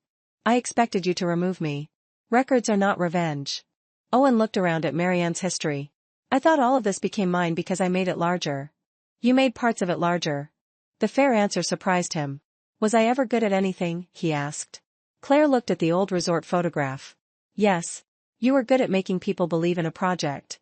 I expected you to remove me. Records are not revenge." Owen looked around at Marianne's history. "I thought all of this became mine because I made it larger." "You made parts of it larger." The fair answer surprised him. "Was I ever good at anything?" he asked. Claire looked at the old resort photograph. "Yes. You were good at making people believe in a project."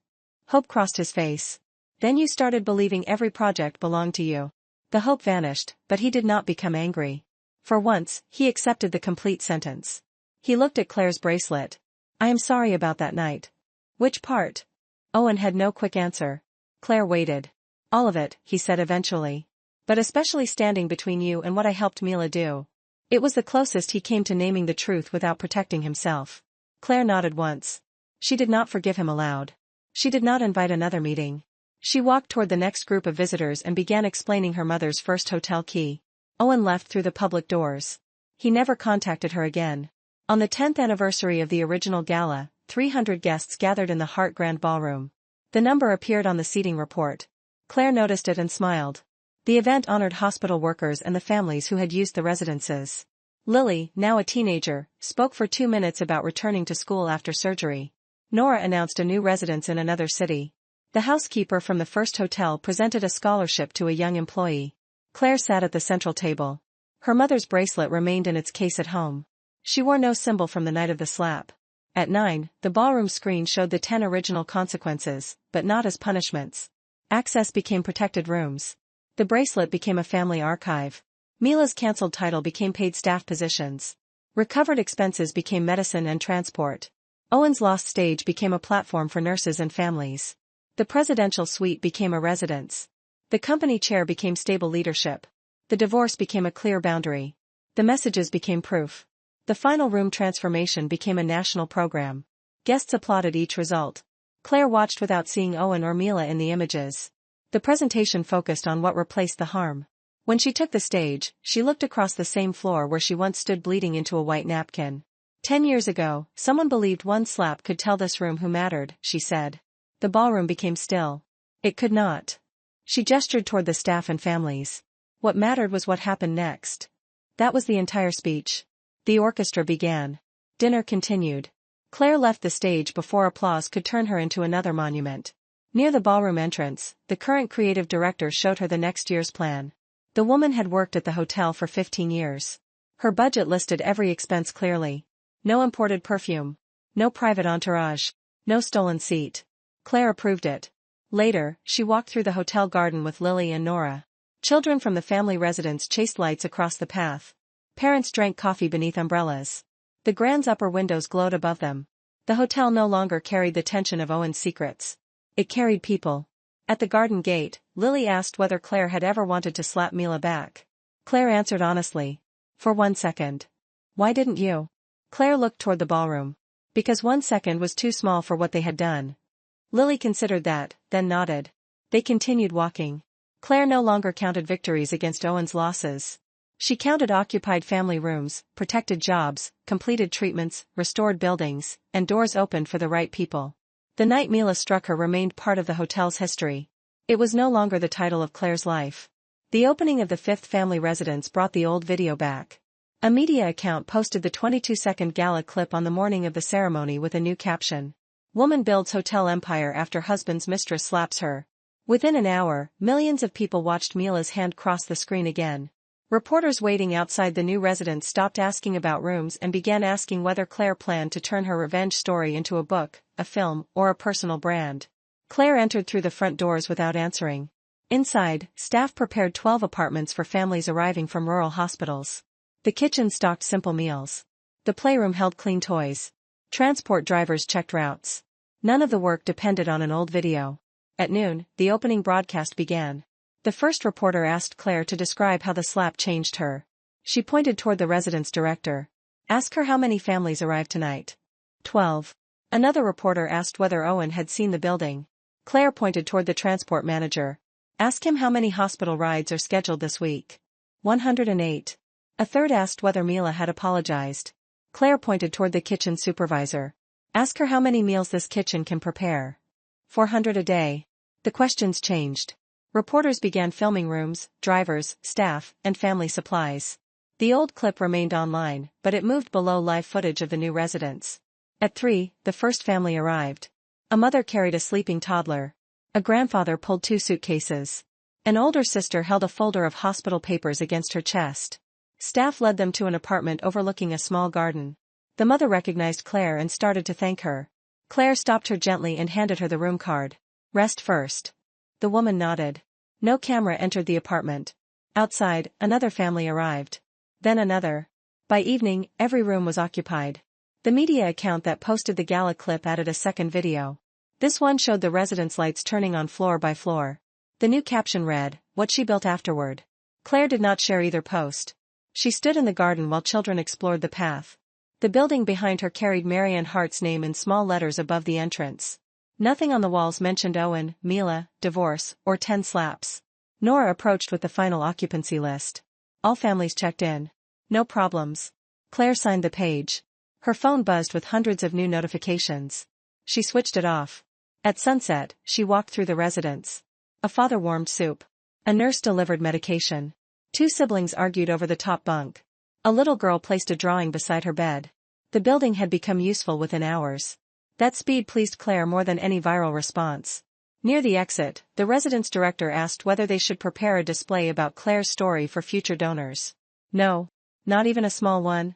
Hope crossed his face. "Then you started believing every project belonged to you." The hope vanished, but he did not become angry. For once, he accepted the complete sentence. He looked at Claire's bracelet. "I am sorry about that night." "Which part?" Owen had no quick answer. Claire waited. "All of it," he said eventually. "But especially standing between you and what I helped Mila do." It was the closest he came to naming the truth without protecting himself. Claire nodded once. She did not forgive him aloud. She did not invite another meeting. She walked toward the next group of visitors and began explaining her mother's first hotel key. Owen left through the public doors. He never contacted her again. On the 10th anniversary of the original gala, 300 guests gathered in the Hart Grand Ballroom. The number appeared on the seating report. Claire noticed it and smiled. The event honored hospital workers and the families who had used the residences. Lily, now a teenager, spoke for 2 minutes about returning to school after surgery. Nora announced a new residence in another city. The housekeeper from the first hotel presented a scholarship to a young employee. Claire sat at the central table. Her mother's bracelet remained in its case at home. She wore no symbol from the night of the slap. At 9, the ballroom screen showed the 10 original consequences, but not as punishments. Access became protected rooms. The bracelet became a family archive. Mila's cancelled title became paid staff positions. Recovered expenses became medicine and transport. Owen's lost stage became a platform for nurses and families. The presidential suite became a residence. The company chair became stable leadership. The divorce became a clear boundary. The messages became proof. The final room transformation became a national program. Guests applauded each result. Claire watched without seeing Owen or Mila in the images. The presentation focused on what replaced the harm. When she took the stage, she looked across the same floor where she once stood bleeding into a white napkin. 10 years ago, someone believed one slap could tell this room who mattered, she said. The ballroom became still. It could not. She gestured toward the staff and families. What mattered was what happened next. That was the entire speech. The orchestra began. Dinner continued. Claire left the stage before applause could turn her into another monument. Near the ballroom entrance, the current creative director showed her the next year's plan. The woman had worked at the hotel for 15 years. Her budget listed every expense clearly. No imported perfume. No private entourage. No stolen seat. Claire approved it. Later, she walked through the hotel garden with Lily and Nora. Children from the family residence chased lights across the path. Parents drank coffee beneath umbrellas. The Grand's upper windows glowed above them. The hotel no longer carried the tension of Owen's secrets. It carried people. At the garden gate, Lily asked whether Claire had ever wanted to slap Mila back. Claire answered honestly. For 1 second. Why didn't you? Claire looked toward the ballroom. Because 1 second was too small for what they had done. Lily considered that, then nodded. They continued walking. Claire no longer counted victories against Owen's losses. She counted occupied family rooms, protected jobs, completed treatments, restored buildings, and doors opened for the right people. The night Mila struck her remained part of the hotel's history. It was no longer the title of Claire's life. The opening of the 5th family residence brought the old video back. A media account posted the 22-second gala clip on the morning of the ceremony with a new caption. Woman builds hotel empire after husband's mistress slaps her. Within an hour, millions of people watched Mila's hand cross the screen again. Reporters waiting outside the new residence stopped asking about rooms and began asking whether Claire planned to turn her revenge story into a book, a film, or a personal brand. Claire entered through the front doors without answering. Inside, staff prepared 12 apartments for families arriving from rural hospitals. The kitchen stocked simple meals. The playroom held clean toys. Transport drivers checked routes. None of the work depended on an old video. At noon, the opening broadcast began. The first reporter asked Claire to describe how the slap changed her. She pointed toward the residence director. Ask her how many families arrived tonight. 12. Another reporter asked whether Owen had seen the building. Claire pointed toward the transport manager. Ask him how many hospital rides are scheduled this week. 108. A third asked whether Mila had apologized. Claire pointed toward the kitchen supervisor. Ask her how many meals this kitchen can prepare. 400 a day. The questions changed. Reporters began filming rooms, drivers, staff, and family supplies. The old clip remained online, but it moved below live footage of the new residence. At 3, the first family arrived. A mother carried a sleeping toddler. A grandfather pulled 2 suitcases. An older sister held a folder of hospital papers against her chest. Staff led them to an apartment overlooking a small garden. The mother recognized Claire and started to thank her. Claire stopped her gently and handed her the room card. Rest first. The woman nodded. No camera entered the apartment. Outside, another family arrived. Then another. By evening, every room was occupied. The media account that posted the gala clip added a second video. This one showed the residence lights turning on floor by floor. The new caption read, "What she built afterward." Claire did not share either post. She stood in the garden while children explored the path. The building behind her carried Marianne Hart's name in small letters above the entrance. Nothing on the walls mentioned Owen, Mila, divorce, or 10 slaps. Nora approached with the final occupancy list. All families checked in. No problems. Claire signed the page. Her phone buzzed with hundreds of new notifications. She switched it off. At sunset, she walked through the residence. A father warmed soup. A nurse delivered medication. 2 siblings argued over the top bunk. A little girl placed a drawing beside her bed. The building had become useful within hours. That speed pleased Claire more than any viral response. Near the exit, the residence director asked whether they should prepare a display about Claire's story for future donors. No. Not even a small one.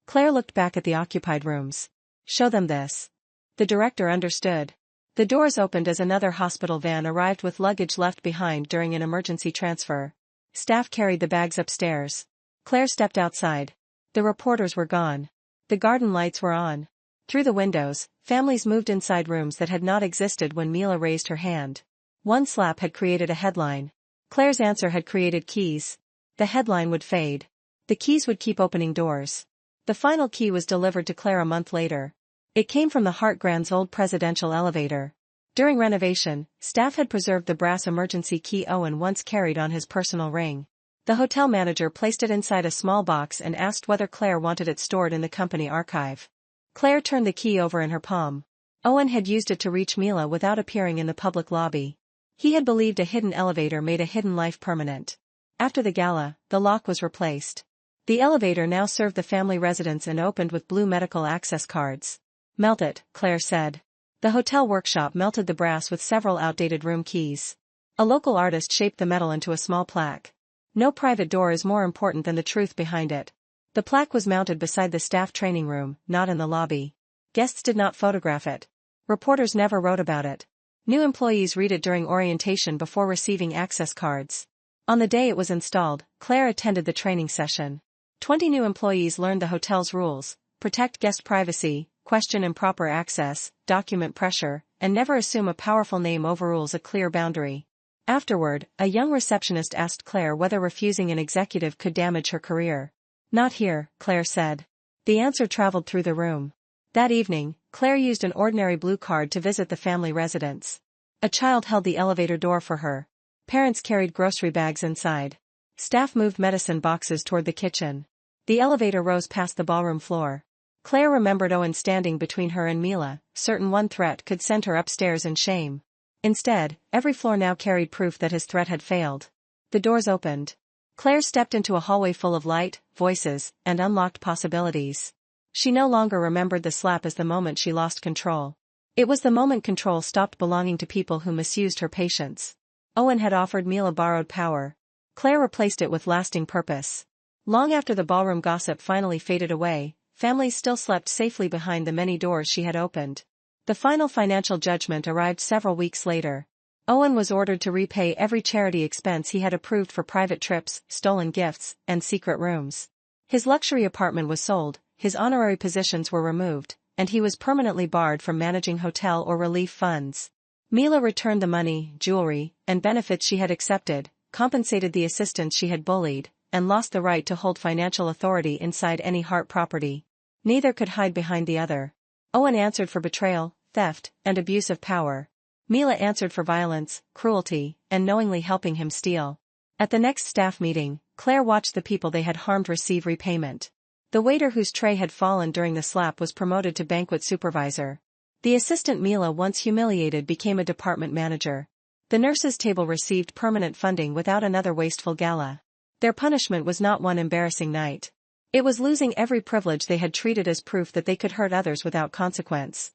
Claire looked back at the occupied rooms. Show them this. The director understood. The doors opened as another hospital van arrived with luggage left behind during an emergency transfer. Staff carried the bags upstairs. Claire stepped outside. The reporters were gone. The garden lights were on. Through the windows, families moved inside rooms that had not existed when Mila raised her hand. One slap had created a headline. Claire's answer had created keys. The headline would fade. The keys would keep opening doors. The final key was delivered to Claire a month later. It came from the Hart Grand's old presidential elevator. During renovation, staff had preserved the brass emergency key Owen once carried on his personal ring. The hotel manager placed it inside a small box and asked whether Claire wanted it stored in the company archive. Claire turned the key over in her palm. Owen had used it to reach Mila without appearing in the public lobby. He had believed a hidden elevator made a hidden life permanent. After the gala, the lock was replaced. The elevator now served the family residence and opened with blue medical access cards. Melt it, Claire said. The hotel workshop melted the brass with several outdated room keys. A local artist shaped the metal into a small plaque. No private door is more important than the truth behind it. The plaque was mounted beside the staff training room, not in the lobby. Guests did not photograph it. Reporters never wrote about it. New employees read it during orientation before receiving access cards. On the day it was installed, Claire attended the training session. 20 new employees learned the hotel's rules: protect guest privacy, question improper access, document pressure, and never assume a powerful name overrules a clear boundary. Afterward, a young receptionist asked Claire whether refusing an executive could damage her career. Not here, Claire said. The answer traveled through the room. That evening, Claire used an ordinary blue card to visit the family residence. A child held the elevator door for her. Parents carried grocery bags inside. Staff moved medicine boxes toward the kitchen. The elevator rose past the ballroom floor. Claire remembered Owen standing between her and Mila, certain one threat could send her upstairs in shame. Instead, every floor now carried proof that his threat had failed. The doors opened. Claire stepped into a hallway full of light, voices, and unlocked possibilities. She no longer remembered the slap as the moment she lost control. It was the moment control stopped belonging to people who misused her patience. Owen had offered Mila borrowed power. Claire replaced it with lasting purpose. Long after the ballroom gossip finally faded away, families still slept safely behind the many doors she had opened. The final financial judgment arrived several weeks later. Owen was ordered to repay every charity expense he had approved for private trips, stolen gifts, and secret rooms. His luxury apartment was sold, his honorary positions were removed, and he was permanently barred from managing hotel or relief funds. Mila returned the money, jewelry, and benefits she had accepted, compensated the assistants she had bullied, and lost the right to hold financial authority inside any Hart property. Neither could hide behind the other. Owen answered for betrayal, theft, and abuse of power. Mila answered for violence, cruelty, and knowingly helping him steal. At the next staff meeting, Claire watched the people they had harmed receive repayment. The waiter whose tray had fallen during the slap was promoted to banquet supervisor. The assistant Mila once humiliated became a department manager. The nurses' table received permanent funding without another wasteful gala. Their punishment was not one embarrassing night. It was losing every privilege they had treated as proof that they could hurt others without consequence.